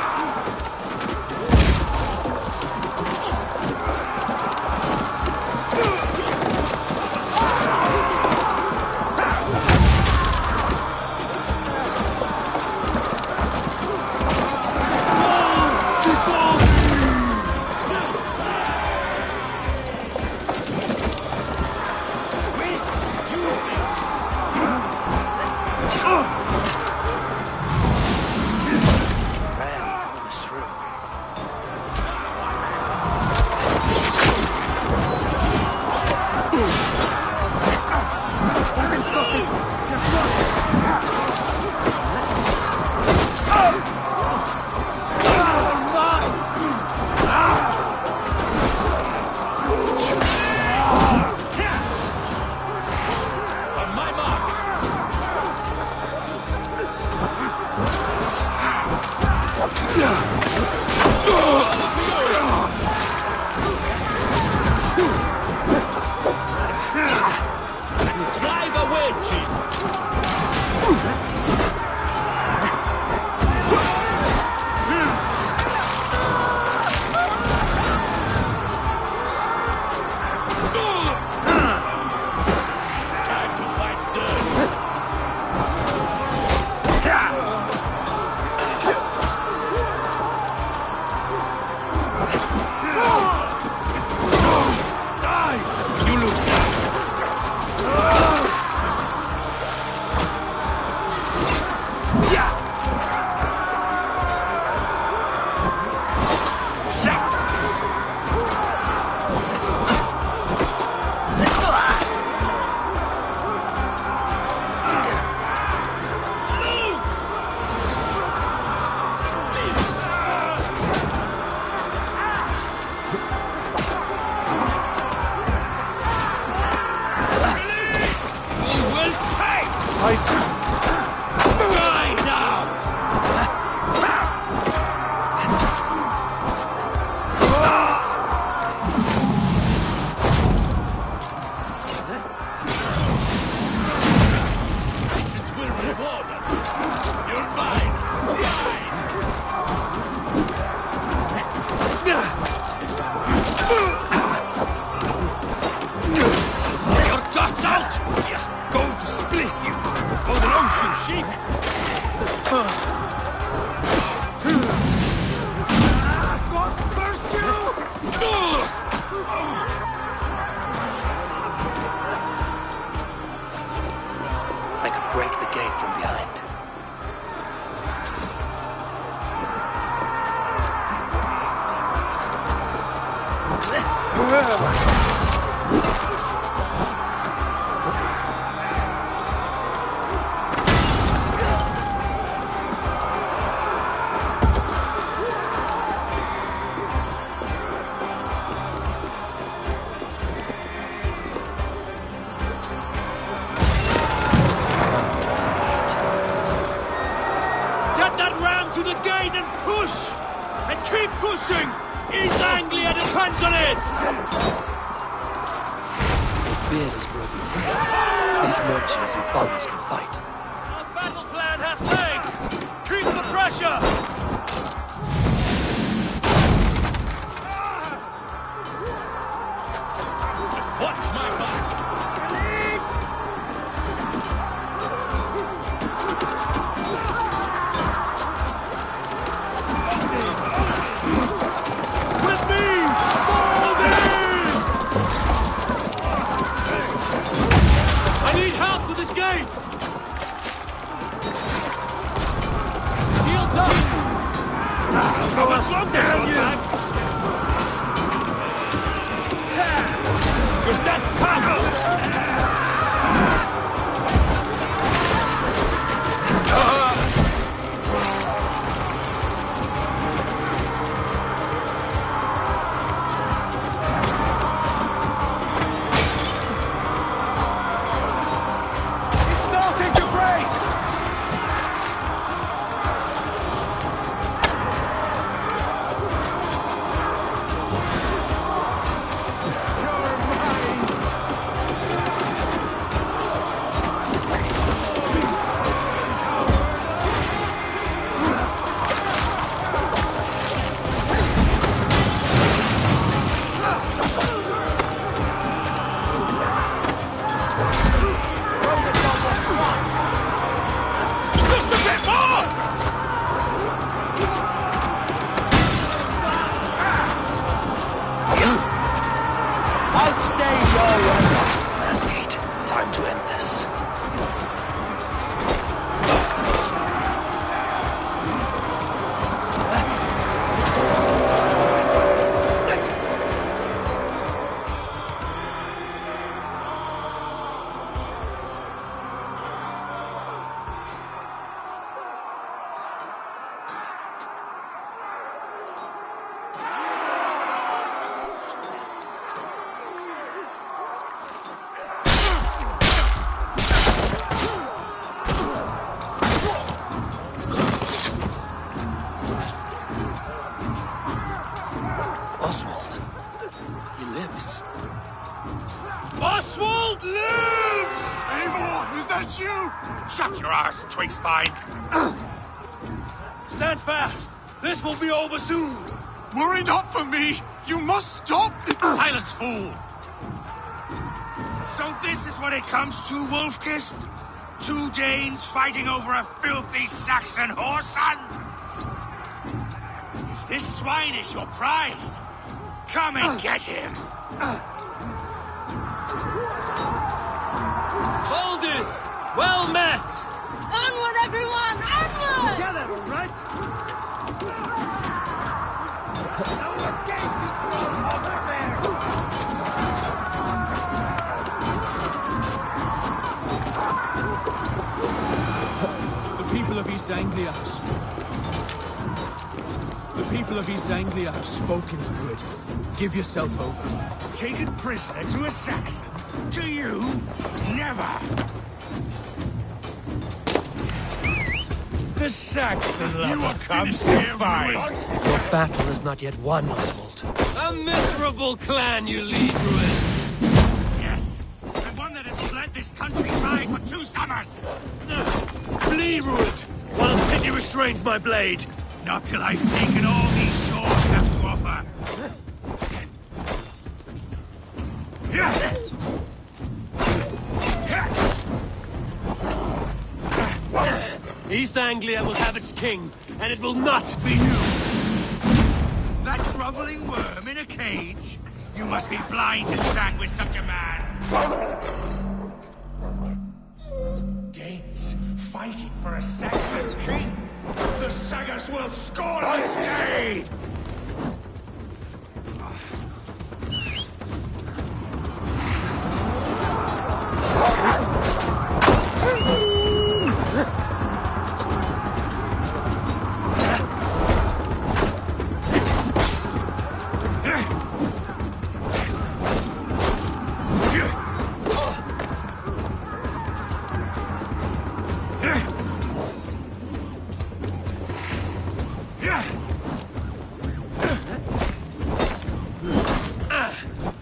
Speaker 5: Your guts out! Going to split you for the ocean sheep! God curse you!
Speaker 3: I could break the gate from behind.
Speaker 5: Get that ram to the gate and push! And keep pushing! East Anglia depends on it!
Speaker 3: The beard is broken. These merchants and farmers can fight.
Speaker 5: Our battle plan has legs! Keep the pressure! Just watch my back! Release! With me! Fall in! I need help with this gate! Shields up! Go as long down, you! Your death combo! It's starting to break! Just a bit more!
Speaker 3: I'll stay your way. Last gate. Time to end this. Oswald. He lives.
Speaker 5: Oswald lives!
Speaker 10: Eivor, is that you? Shut your ass, twig spine.
Speaker 5: Stand fast! This will be over soon!
Speaker 10: Worry not for me. You must stop.
Speaker 5: Silence, fool!
Speaker 10: So this is what it comes to, Wolfkist? Two Danes fighting over a filthy Saxon whoreson? If this swine is your prize, come and get him!
Speaker 5: Baldus! Well met!
Speaker 11: Onward, everyone! Onward!
Speaker 5: Together, all right? No escape, you troll over there!
Speaker 12: The people of East Anglia have spoken the word. Give yourself over.
Speaker 10: Taken prisoner to a Saxon? To you? Never! The Saxon lover comes to fight!
Speaker 3: Your battle is not yet won, Oswald.
Speaker 5: A miserable clan you lead, Ruin!
Speaker 10: Yes, and one that has bled this country dry for 2 summers!
Speaker 5: Flee, Ruin, while pity restrains my blade!
Speaker 10: Not till I've taken all these shores have to offer!
Speaker 3: East Anglia will have its king, and it will not be you!
Speaker 10: That groveling worm in a cage? You must be blind to stand with such a man! Danes fighting for a Saxon king! The Sagas will scorn this day!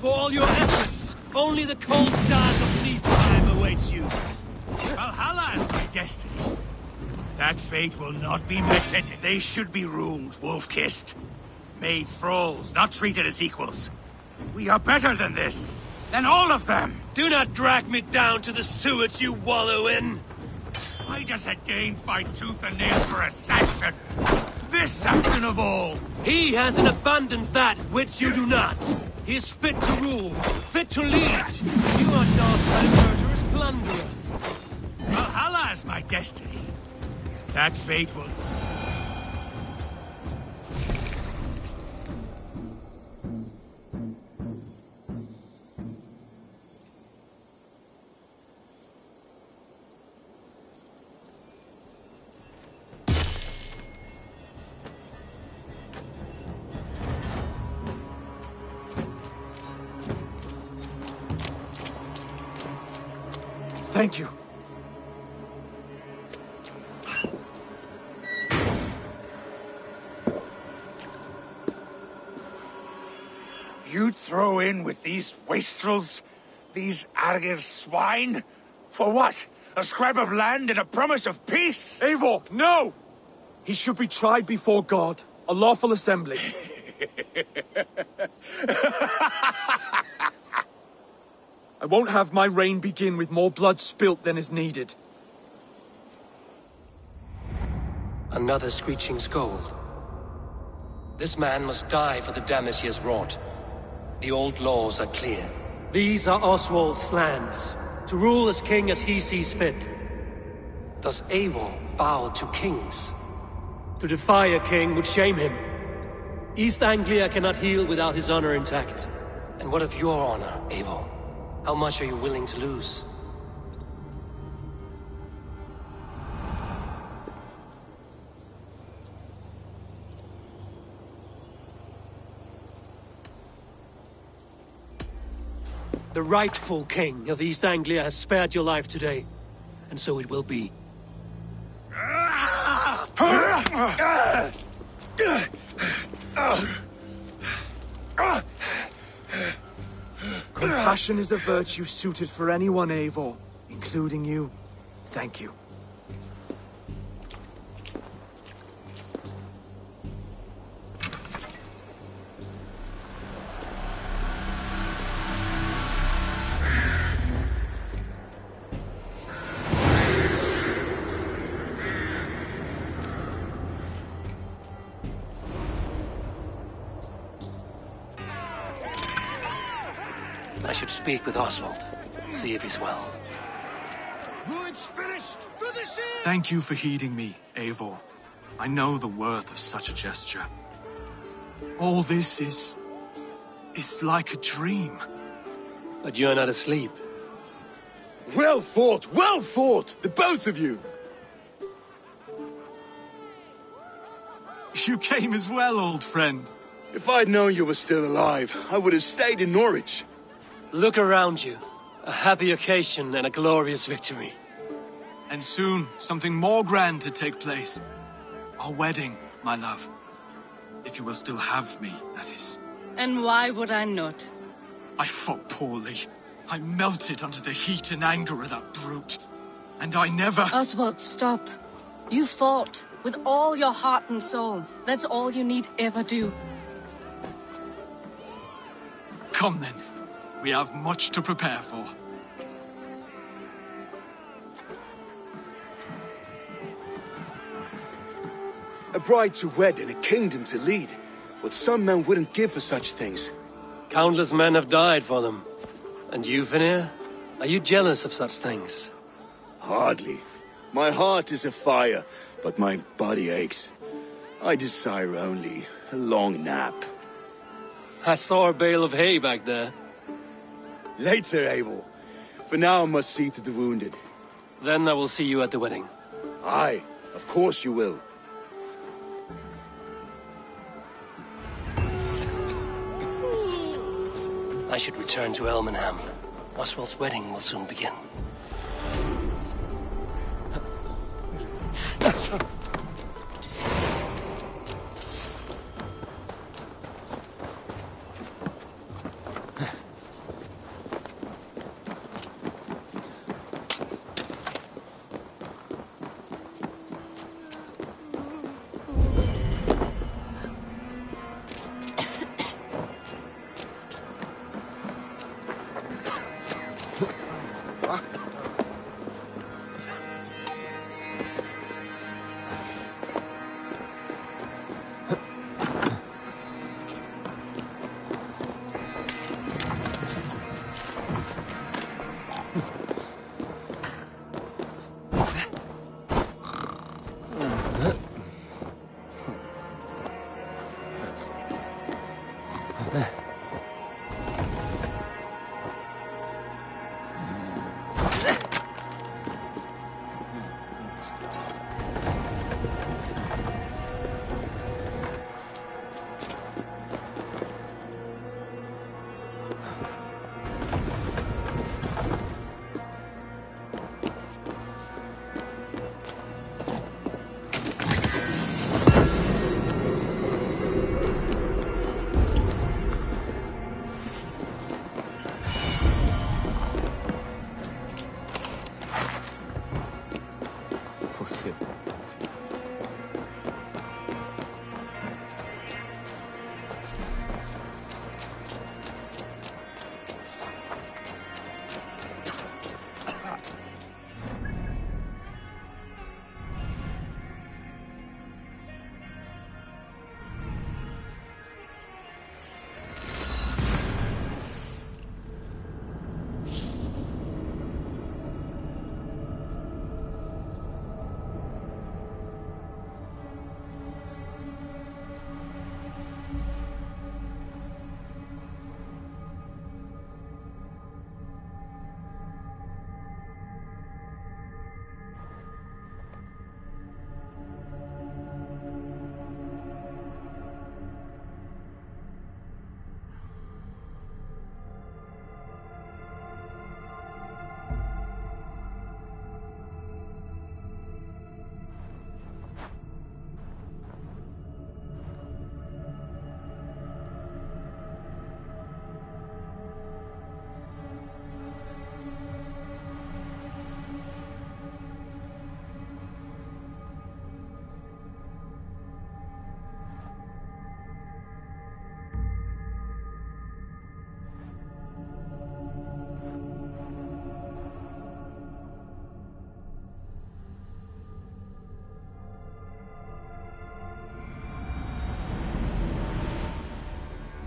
Speaker 3: For all your efforts, only the cold dark of Niflheim awaits you.
Speaker 10: Valhalla is my destiny. That fate will not be meted. They should be ruled, wolf-kissed. Made thralls, not treated as equals. We are better than this. Than all of them.
Speaker 3: Do not drag me down to the sewage you wallow in.
Speaker 10: Why does a Dane fight tooth and nail for a Saxon? This Saxon of all!
Speaker 3: He has in abundance that which you do not. He is fit to rule, fit to lead. You are not a murderous plunderer.
Speaker 10: Valhalla is my destiny. That fate will...
Speaker 12: Thank you.
Speaker 10: You'd throw in with these wastrels? These Argir swine? For what? A scrap of land and a promise of peace?
Speaker 12: Eivor, no! He should be tried before God, a lawful assembly. I won't have my reign begin with more blood spilt than is needed.
Speaker 3: Another screeching scold. This man must die for the damage he has wrought. The old laws are clear. These are Oswald's lands, to rule as king as he sees fit. Does Eivor bow to kings? To defy a king would shame him. East Anglia cannot heal without his honor intact. And what of your honor, Eivor? How much are you willing to lose? The rightful king of East Anglia has spared your life today, and so it will be.
Speaker 12: Compassion is a virtue suited for anyone, Eivor, including you. Thank you.
Speaker 3: I should speak with Oswald, see if he's well.
Speaker 10: Ruin's finished! To the sea!
Speaker 12: Thank you for heeding me, Eivor. I know the worth of such a gesture. All this is like a dream.
Speaker 3: But you're not asleep.
Speaker 8: Well fought, the both of you!
Speaker 12: You came as well, old friend.
Speaker 8: If I'd known you were still alive, I would have stayed in Norwich.
Speaker 3: Look around you. A happy occasion and a glorious victory.
Speaker 12: And soon, something more grand to take place. Our wedding, my love. If you will still have me, that is.
Speaker 11: And why would I not?
Speaker 12: I fought poorly. I melted under the heat and anger of that brute. And I never...
Speaker 11: Oswald, stop. You fought with all your heart and soul. That's all you need ever do.
Speaker 12: Come then. We have much to prepare for.
Speaker 8: A bride to wed and a kingdom to lead. What some men wouldn't give for such things.
Speaker 3: Countless men have died for them. And you, Vanir? Are you jealous of such things?
Speaker 8: Hardly. My heart is afire, but my body aches. I desire only a long nap.
Speaker 3: I saw a bale of hay back there.
Speaker 8: Later, Abel. For now I must see to the wounded.
Speaker 3: Then I will see you at the wedding.
Speaker 8: Aye, of course you will.
Speaker 3: I should return to Elmenham. Oswald's wedding will soon begin.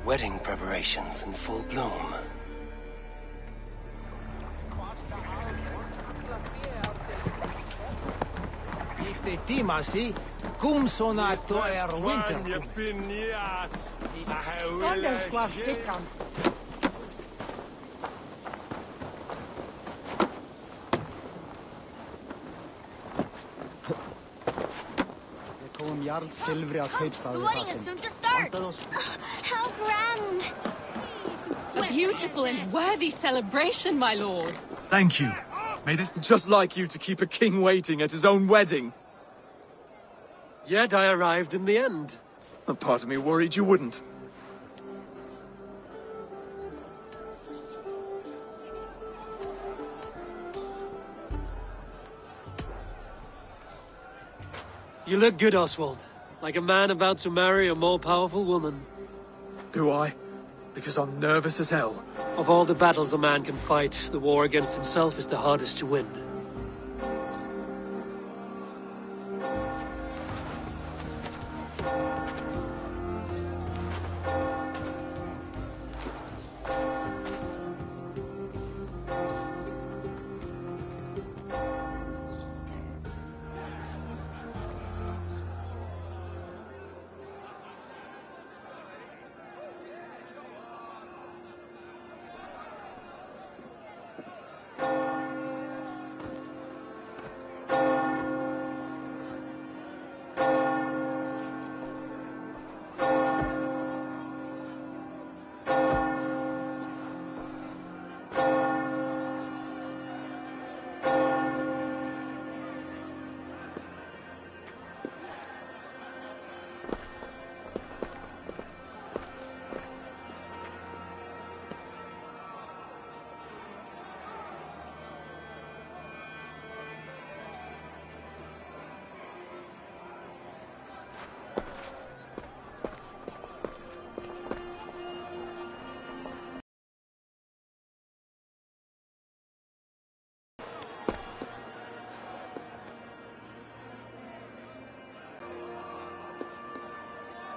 Speaker 3: Wedding preparations in full bloom.
Speaker 5: If the timasi, cum sonato winter.
Speaker 4: The wedding is soon to start! How grand!
Speaker 6: A beautiful and worthy celebration, my lord.
Speaker 12: Thank you. May this just like you to keep a king waiting at his own wedding.
Speaker 3: Yet I arrived in the end.
Speaker 12: A part of me worried you wouldn't.
Speaker 3: You look good, Oswald. Like a man about to marry a more powerful woman.
Speaker 12: Do I? Because I'm nervous as hell.
Speaker 3: Of all the battles a man can fight, the war against himself is the hardest to win.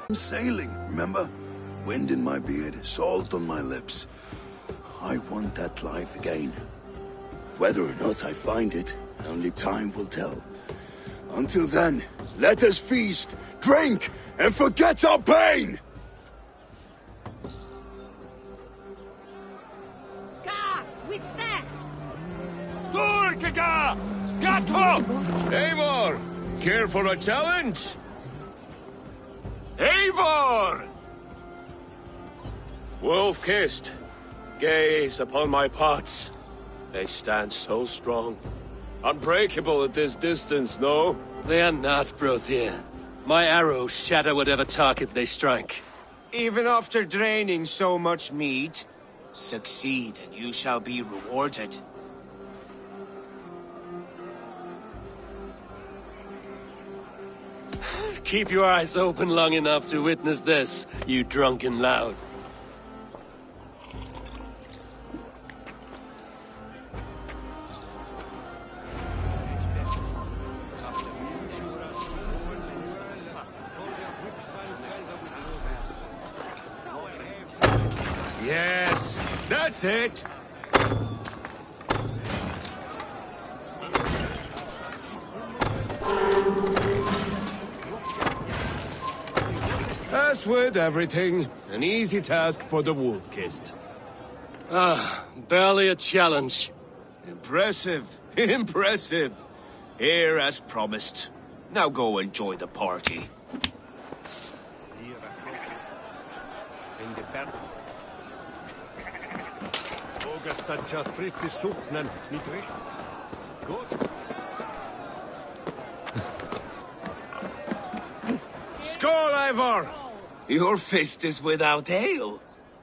Speaker 8: I'm sailing, remember? Wind in my beard, salt on my lips. I want that life again. Whether or not I find it, only time will tell. Until then, let us feast, drink, and forget our pain!
Speaker 11: Ka, with that!
Speaker 5: Gurkaga! Gato!
Speaker 9: Eivor! Care for a challenge?
Speaker 5: Eivor!
Speaker 9: Wolf-kissed, gaze upon my pots. They stand so strong. Unbreakable at this distance, no?
Speaker 3: They are not, Brothir. My arrows shatter whatever target they strike.
Speaker 9: Even after draining so much meat, succeed and you shall be rewarded.
Speaker 3: Keep your eyes open long enough to witness this, you drunken loud.
Speaker 9: Yes, that's it! As with everything, an easy task for the wolf-kissed.
Speaker 3: Barely a challenge.
Speaker 9: Impressive, impressive. Here as promised. Now go enjoy the party. Skål, Eivor! Your fist is without ale.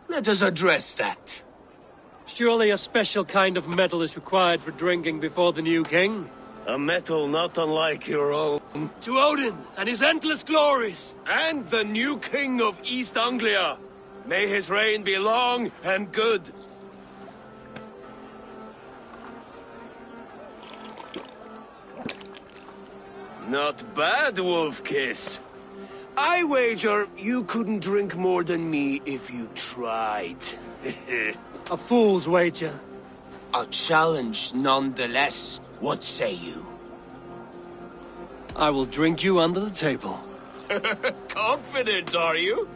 Speaker 9: Let us address that.
Speaker 3: Surely a special kind of metal is required for drinking before the new king?
Speaker 9: A metal not unlike your own.
Speaker 3: To Odin and his endless glories!
Speaker 9: And the new king of East Anglia. May his reign be long and good. Not bad, Wolf-kissed. I wager you couldn't drink more than me if you tried.
Speaker 3: A fool's wager.
Speaker 9: A challenge nonetheless. What say you?
Speaker 3: I will drink you under the table.
Speaker 9: Confident, are you?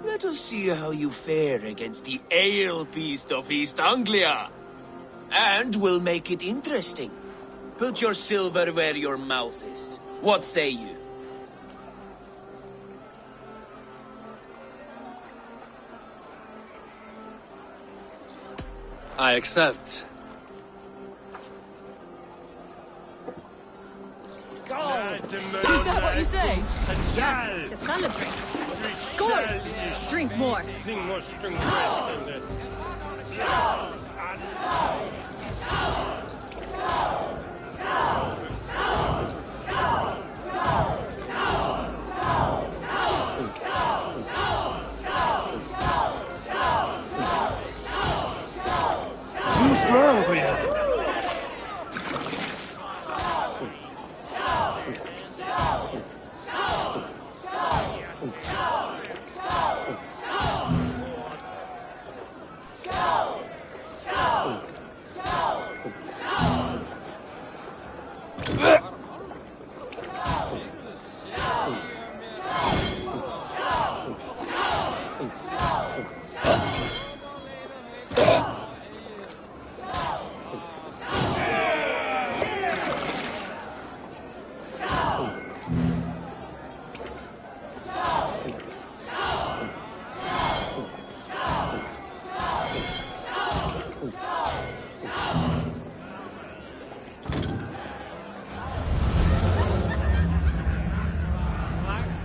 Speaker 9: Let us see how you fare against the ale beast of East Anglia. And we'll make it interesting. Put your silver where your mouth is. What say you?
Speaker 3: I accept.
Speaker 6: Skål! Is that what you say?
Speaker 1: Yes, to celebrate. Skål! Drink more.
Speaker 3: Too strong for you.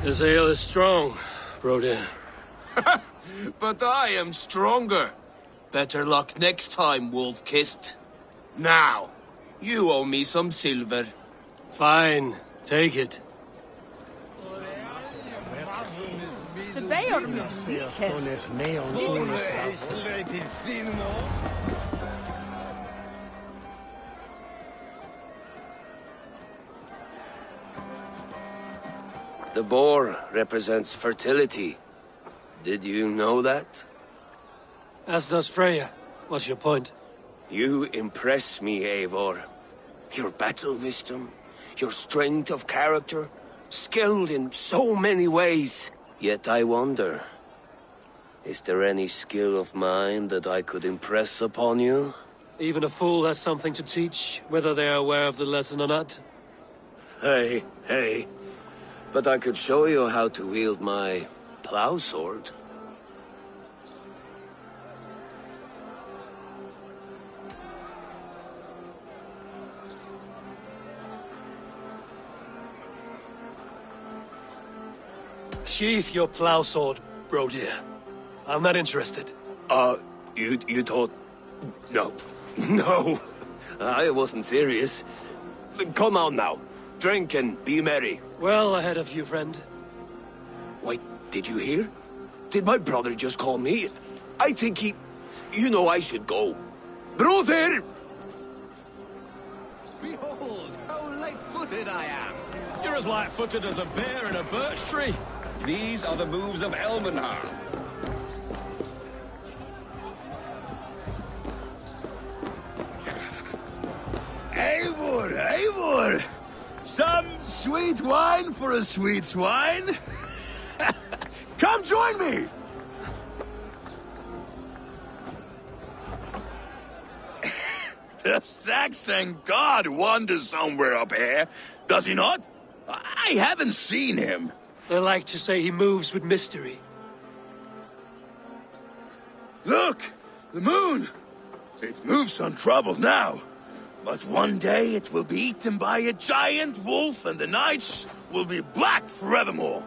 Speaker 3: This ale is strong, Brodir.
Speaker 9: But I am stronger. Better luck next time, Wolf-kissed. Now, you owe me some silver.
Speaker 3: Fine, take it.
Speaker 9: The boar represents fertility. Did you know that?
Speaker 3: As does Freya. What's your point?
Speaker 9: You impress me, Eivor. Your battle wisdom, your strength of character, skilled in so many ways. Yet I wonder, is there any skill of mine that I could impress upon you?
Speaker 3: Even a fool has something to teach, whether they are aware of the lesson or not.
Speaker 9: Hey. But I could show you how to wield my plow sword.
Speaker 3: Sheath your plow sword, bro dear. I'm not interested.
Speaker 9: You thought... No, I wasn't serious. Come on now, drink and be merry.
Speaker 3: Well ahead of you, friend.
Speaker 9: Wait, did you hear? Did my brother just call me? I think he... You know I should go. Brother!
Speaker 5: Behold, how light-footed I am. You're as light-footed as a bear in a birch tree. These are the moves of Elmenhar.
Speaker 8: Eivor! Some sweet wine for a sweet swine? Come join me! The Saxon god wanders somewhere up here, does he not? I haven't seen him.
Speaker 3: They like to say he moves with mystery.
Speaker 8: Look! The moon! It moves untroubled now. But one day it will be eaten by a giant wolf and the nights will be black forevermore.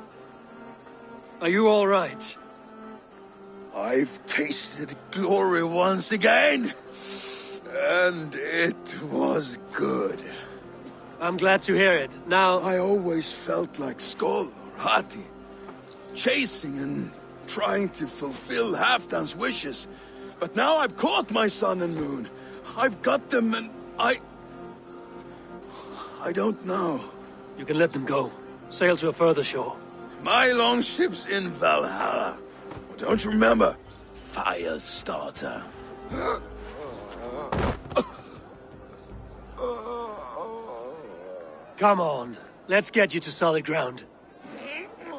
Speaker 3: Are you all right?
Speaker 8: I've tasted glory once again. And it was good.
Speaker 3: I'm glad to hear it. Now...
Speaker 8: I always felt like Skoll or Hati. Chasing and trying to fulfill Halfdan's wishes. But now I've caught my sun and moon. I've got them and I don't know.
Speaker 3: You can let them go. Sail to a further shore.
Speaker 8: My longship's in Valhalla. Oh, don't you remember? Firestarter.
Speaker 3: Come on. Let's get you to solid ground.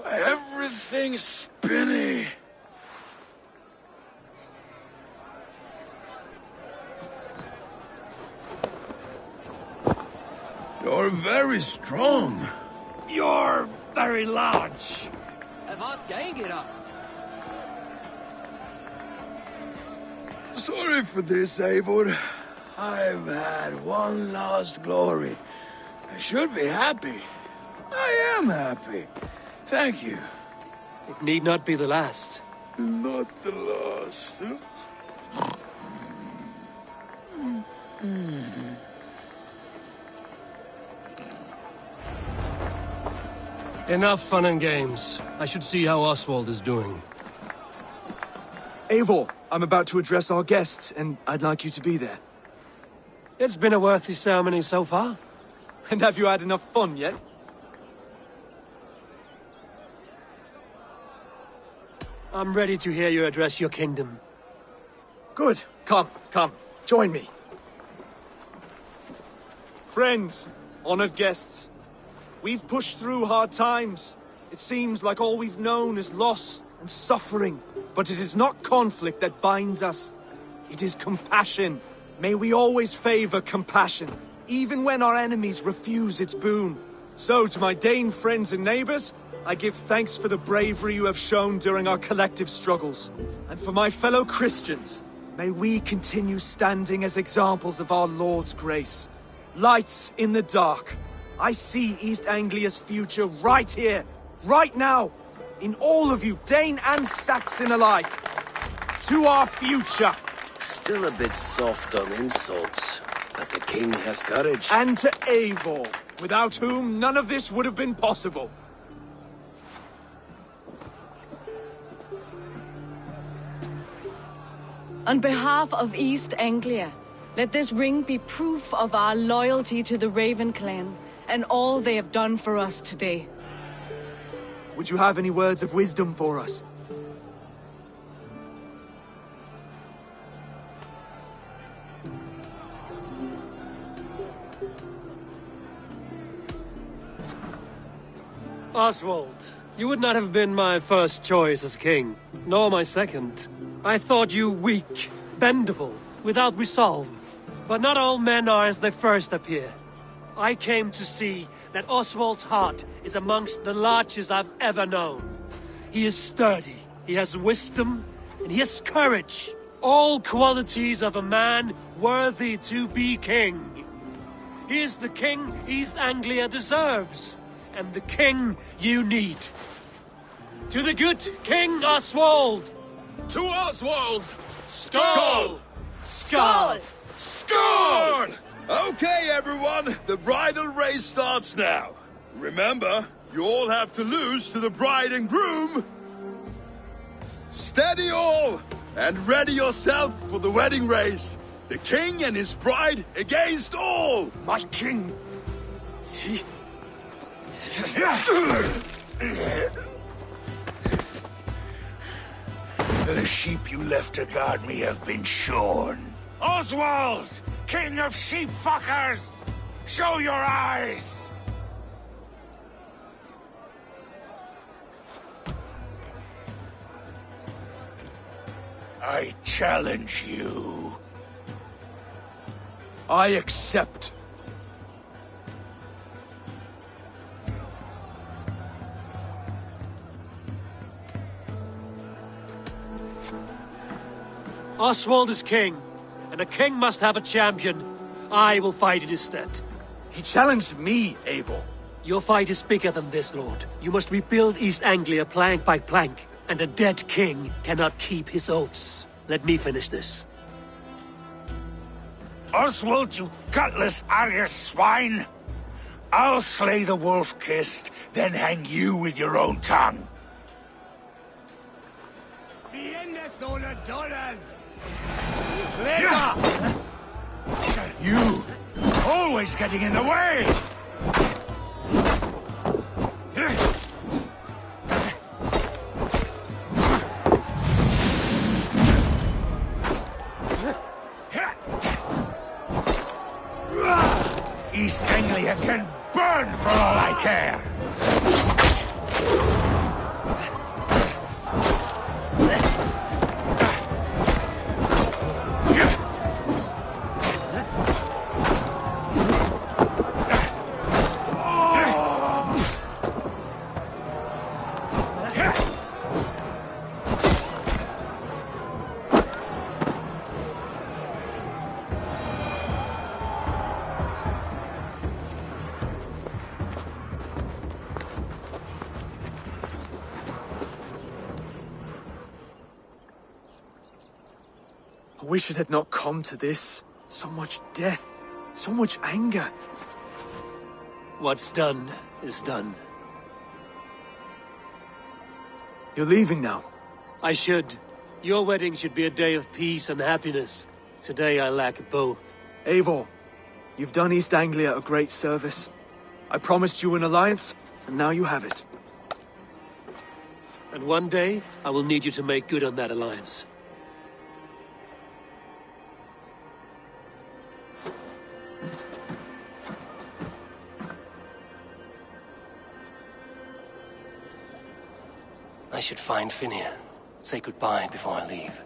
Speaker 8: Everything's spinny. You're very strong.
Speaker 3: You're very large.
Speaker 8: Sorry for this, Eivor. I've had one last glory. I should be happy. I am happy. Thank you.
Speaker 3: It need not be the last.
Speaker 8: Not the last.
Speaker 3: Enough fun and games. I should see how Oswald is doing.
Speaker 12: Eivor, I'm about to address our guests, and I'd like you to be there.
Speaker 3: It's been a worthy ceremony so far.
Speaker 12: And have you had enough fun yet?
Speaker 3: I'm ready to hear you address your kingdom.
Speaker 12: Good. Come. Join me. Friends, honored guests, we've pushed through hard times. It seems like all we've known is loss and suffering. But it is not conflict that binds us. It is compassion. May we always favor compassion, even when our enemies refuse its boon. So, to my Dane friends and neighbors, I give thanks for the bravery you have shown during our collective struggles. And for my fellow Christians, may we continue standing as examples of our Lord's grace. Lights in the dark. I see East Anglia's future right here, right now, in all of you, Dane and Saxon alike. To our future.
Speaker 9: Still a bit soft on insults, but the king has courage.
Speaker 12: And to Eivor, without whom none of this would have been possible.
Speaker 11: On behalf of East Anglia, let this ring be proof of our loyalty to the Raven clan and all they have done for us today.
Speaker 12: would you have any words of wisdom for us?
Speaker 3: Oswald, you would not have been my first choice as king, nor my second. I thought you weak, bendable, without resolve. But not all men are as they first appear. I came to see that Oswald's heart is amongst the largest I've ever known. He is sturdy, he has wisdom, and he has courage. All qualities of a man worthy to be king. He is the king East Anglia deserves, and the king you need. To the good King Oswald!
Speaker 5: To Oswald!
Speaker 3: Skull!
Speaker 5: Skull! Skull! Okay, everyone, the bridal race starts now. Remember, you all have to lose to the bride and groom. Steady all, and ready yourself for the wedding race. The king and his bride against all.
Speaker 10: My king, the sheep you left to guard me have been shorn. Oswald, king of sheep fuckers! Show your eyes! I challenge you.
Speaker 12: I accept.
Speaker 3: Oswald is king, and a king must have a champion. I will fight in his stead.
Speaker 12: He challenged me, Eivor.
Speaker 3: Your fight is bigger than this, Lord. You must rebuild East Anglia plank by plank, and a dead king cannot keep his oaths. Let me finish this.
Speaker 10: Oswald, you gutless Arya swine! I'll slay the wolf-kissed, then hang you with your own tongue. You! Always getting in the way! East Anglia can burn for all I care!
Speaker 12: I wish it had not come to this. So much death, so much anger.
Speaker 3: What's done is done.
Speaker 12: You're leaving now.
Speaker 3: I should. Your wedding should be a day of peace and happiness. Today I lack both.
Speaker 12: Eivor, you've done East Anglia a great service. I promised you an alliance, and now you have it.
Speaker 3: And one day, I will need you to make good on that alliance. I should find Finnir. Say goodbye before I leave.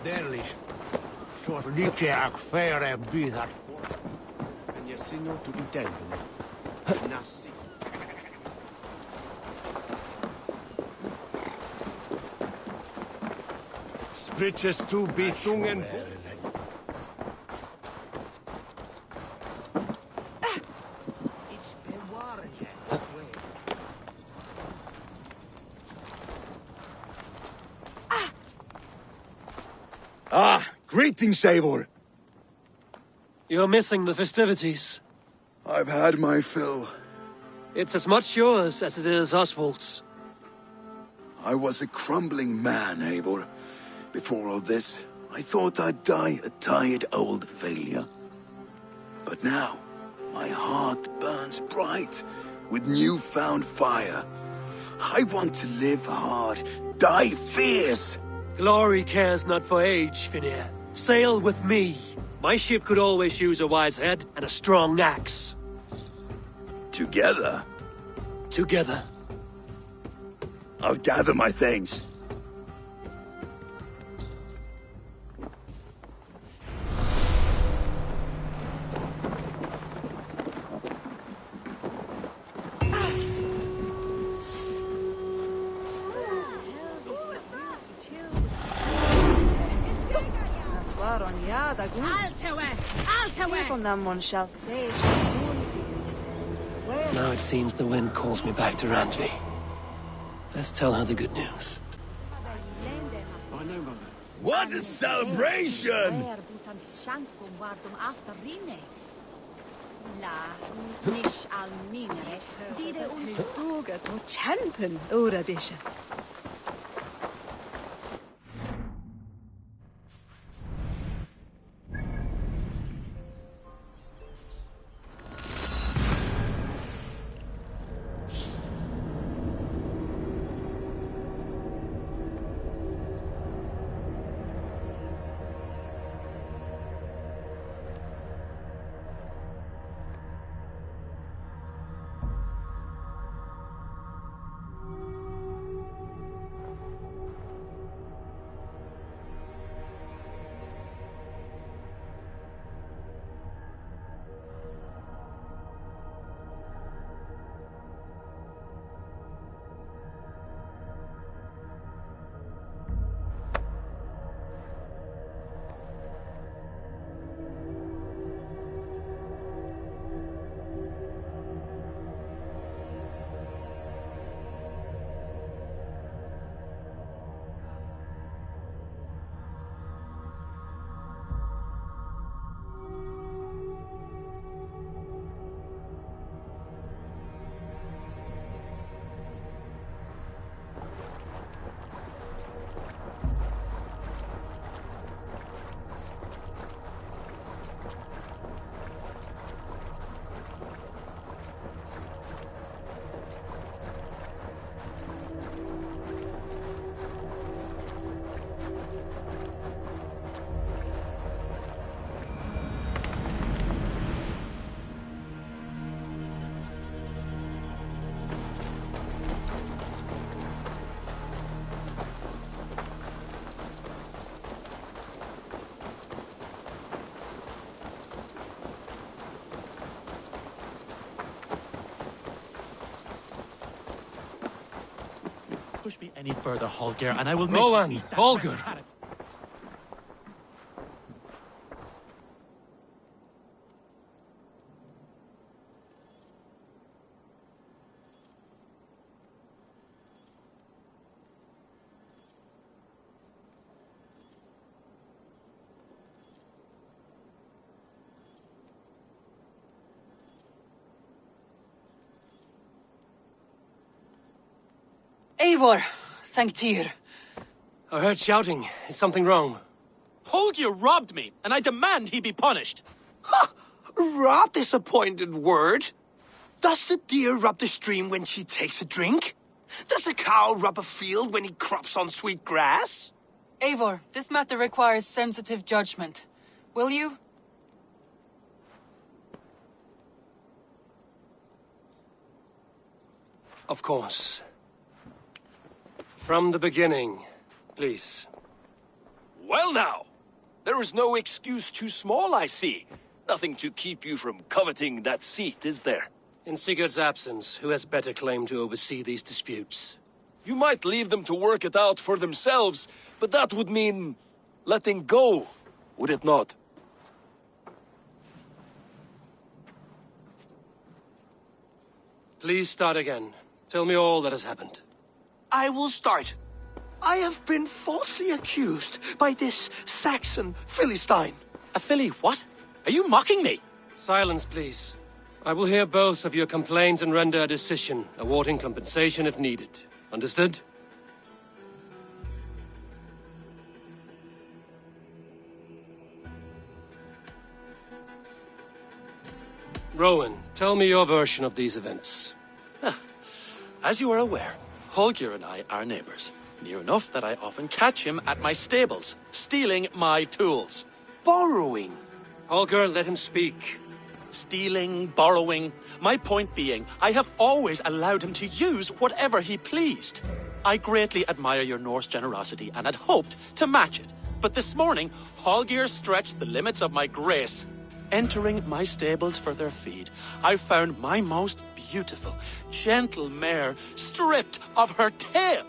Speaker 14: Derlish. Sordice ac fere bydd ar ffordd. En je syno tu intendo. Nassi. Spritches tu bithungen.
Speaker 8: Greetings, Eivor.
Speaker 3: You're missing the festivities.
Speaker 8: I've had my fill.
Speaker 3: It's as much yours as it is Oswald's.
Speaker 8: I was a crumbling man, Eivor. Before all this, I thought I'd die a tired old failure. But now,
Speaker 5: My heart burns bright with newfound fire. I want to live hard, die fierce.
Speaker 3: Glory cares not for age, Finir. Sail with me. My ship could always use a wise head and a strong axe.
Speaker 5: Together?
Speaker 3: Together.
Speaker 5: I'll gather my things.
Speaker 3: Now it seems the wind calls me back to Randvi. Let's tell her the good news.
Speaker 5: What a celebration!
Speaker 20: Push me any further, Holger, and I will make
Speaker 3: Roland,
Speaker 20: you eat that
Speaker 3: Holger.
Speaker 20: wretched haddock.
Speaker 11: Eivor, thank Tyr.
Speaker 3: I heard shouting. Is something wrong?
Speaker 12: Holger robbed me, and I demand he be punished. Ha! Rot is a pointed word. Does the deer rub the stream when she takes a drink? Does a cow rub a field when he crops on sweet grass?
Speaker 11: Eivor, this matter requires sensitive judgment. Will you?
Speaker 3: Of course. From the beginning, please.
Speaker 9: Well now, there is no excuse too small, I see. Nothing to keep you from coveting that seat, is there?
Speaker 3: In Sigurd's absence, who has better claim to oversee these disputes?
Speaker 9: You might leave them to work it out for themselves, but that would mean letting go, would it not?
Speaker 3: Please start again. Tell me all that has happened.
Speaker 12: I will start. I have been falsely accused by this Saxon Philistine.
Speaker 20: A Philly what? Are you mocking me?
Speaker 3: Silence, please. I will hear both of your complaints and render a decision, awarding compensation if needed. Understood? Rowan, tell me your version of these events.
Speaker 20: As you are aware, Holger and I are neighbors. Near enough that I often catch him at my stables, stealing my tools. Borrowing.
Speaker 3: Holger, let him speak.
Speaker 20: Stealing, borrowing. My point being, I have always allowed him to use whatever he pleased. I greatly admire your Norse generosity and had hoped to match it. But this morning, Holger stretched the limits of my grace. Entering my stables for their feed, I found my most beautiful, gentle mare stripped of her tail.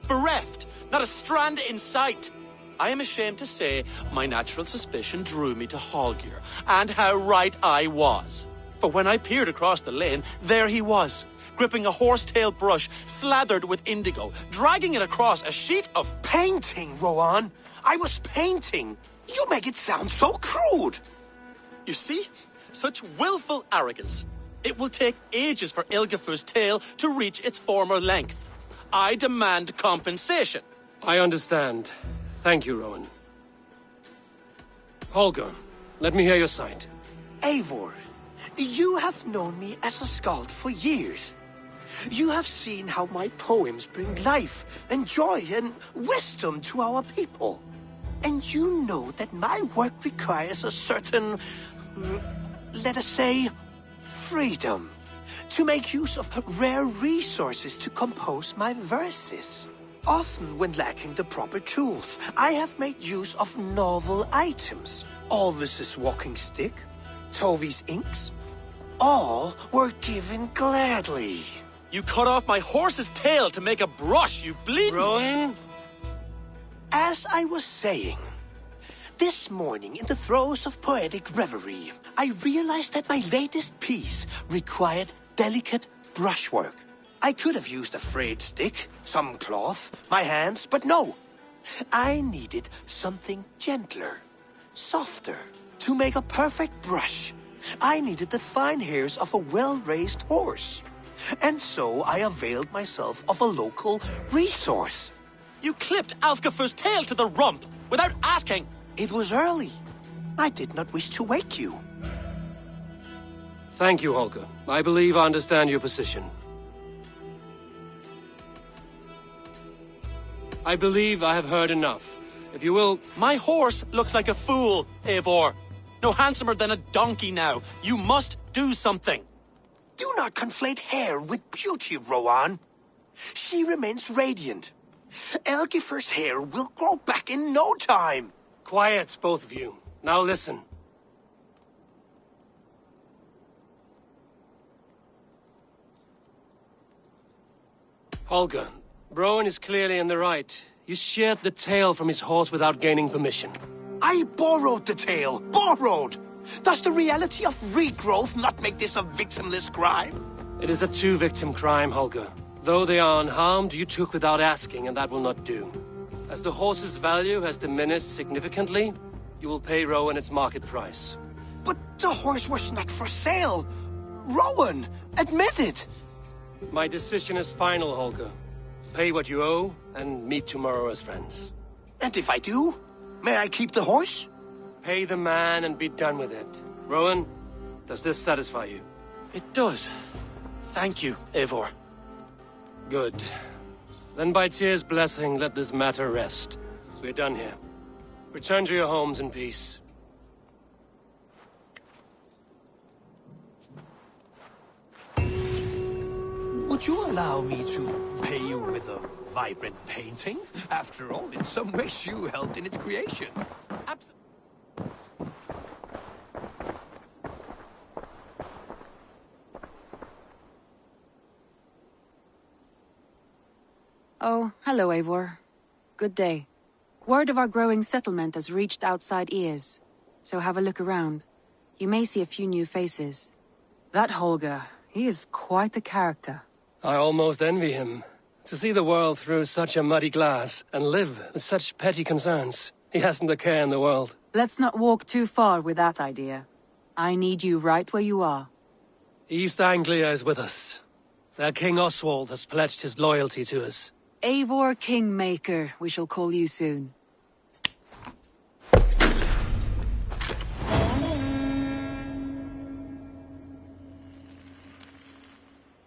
Speaker 20: Bereft, not a strand in sight. I am ashamed to say my natural suspicion drew me to Holger, and how right I was. For when I peered across the lane, there he was, gripping a horsetail brush slathered with indigo, dragging it across a sheet of
Speaker 9: Painting, Rowan. I was painting. You make it sound so crude.
Speaker 20: You see? Such willful arrogance. It will take ages for Ilgafur's tail to reach its former length. I demand compensation.
Speaker 3: I understand. Thank you, Rowan. Holger, let me hear your side.
Speaker 9: Eivor, you have known me as a skald for years. You have seen how my poems bring life and joy and wisdom to our people. And you know that my work requires a certain, let us say, freedom to make use of rare resources to compose my verses. Often when lacking the proper tools, I have made use of novel items. Alvis's walking stick, Tovi's inks, all were given gladly.
Speaker 20: You cut off my horse's tail to make a brush, you bleeding...
Speaker 3: Rowan?
Speaker 9: As I was saying, this morning in the throes of poetic reverie, I realized that my latest piece required delicate brushwork. I could have used a frayed stick, some cloth, my hands, but no. I needed something gentler, softer. To make a perfect brush, I needed the fine hairs of a well-raised horse. And so I availed myself of a local resource.
Speaker 20: You clipped Alfgafur's tail to the rump without asking.
Speaker 9: It was early. I did not wish to wake you.
Speaker 3: Thank you, Holger. I believe I understand your position. I believe I have heard enough. If you will...
Speaker 20: My horse looks like a fool, Eivor. No handsomer than a donkey now. You must do something.
Speaker 9: Do not conflate hair with beauty, Rowan. She remains radiant. Elgifur's hair will grow back in no time.
Speaker 3: Quiet, both of you. Now listen. Holger, Rowan is clearly in the right. You sheared the tail from his horse without gaining permission.
Speaker 9: I borrowed the tail. Borrowed! Does the reality of regrowth not make this a victimless crime?
Speaker 3: It is a two-victim crime, Holger. Though they are unharmed, you took without asking, and that will not do. As the horse's value has diminished significantly, you will pay Rowan its market price.
Speaker 9: But the horse was not for sale. Rowan, admit it.
Speaker 3: My decision is final, Holger. Pay what you owe, and meet tomorrow as friends.
Speaker 9: And if I do, may I keep the horse?
Speaker 3: Pay the man and be done with it. Rowan, does this satisfy you?
Speaker 20: It does. Thank you, Eivor.
Speaker 3: Good. Then by Tyr's blessing, let this matter rest. We're done here. Return to your homes in peace.
Speaker 9: Would you allow me to pay you with a vibrant painting? After all, in some ways you helped in its creation.
Speaker 20: Absolutely.
Speaker 21: Oh, hello, Eivor. Good day. Word of our growing settlement has reached outside ears, so have a look around. You may see a few new faces. That Holger, he is quite a character.
Speaker 3: I almost envy him. To see the world through such a muddy glass and live with such petty concerns. He hasn't a care in the world.
Speaker 21: Let's not walk too far with that idea. I need you right where you are.
Speaker 3: East Anglia is with us. Their King Oswald has pledged his loyalty to us.
Speaker 21: Eivor Kingmaker, we shall call you soon.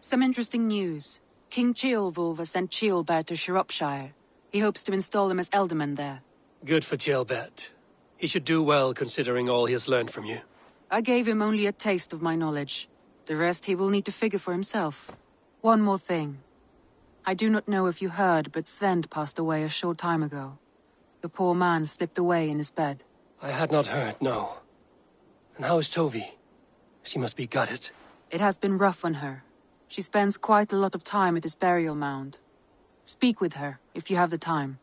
Speaker 21: Some interesting news. King Ceolwulf has sent Ceolbert to Shropshire. He hopes to install him as Elderman there.
Speaker 3: Good for Ceolbert. He should do well considering all he has learned from you.
Speaker 21: I gave him only a taste of my knowledge. The rest he will need to figure for himself. One more thing. I do not know if you heard, but Svend passed away a short time ago. The poor man slipped away in his bed.
Speaker 3: I had not heard, no. And how is Tovi? She must be gutted.
Speaker 21: It has been rough on her. She spends quite a lot of time at his burial mound. Speak with her, if you have the time.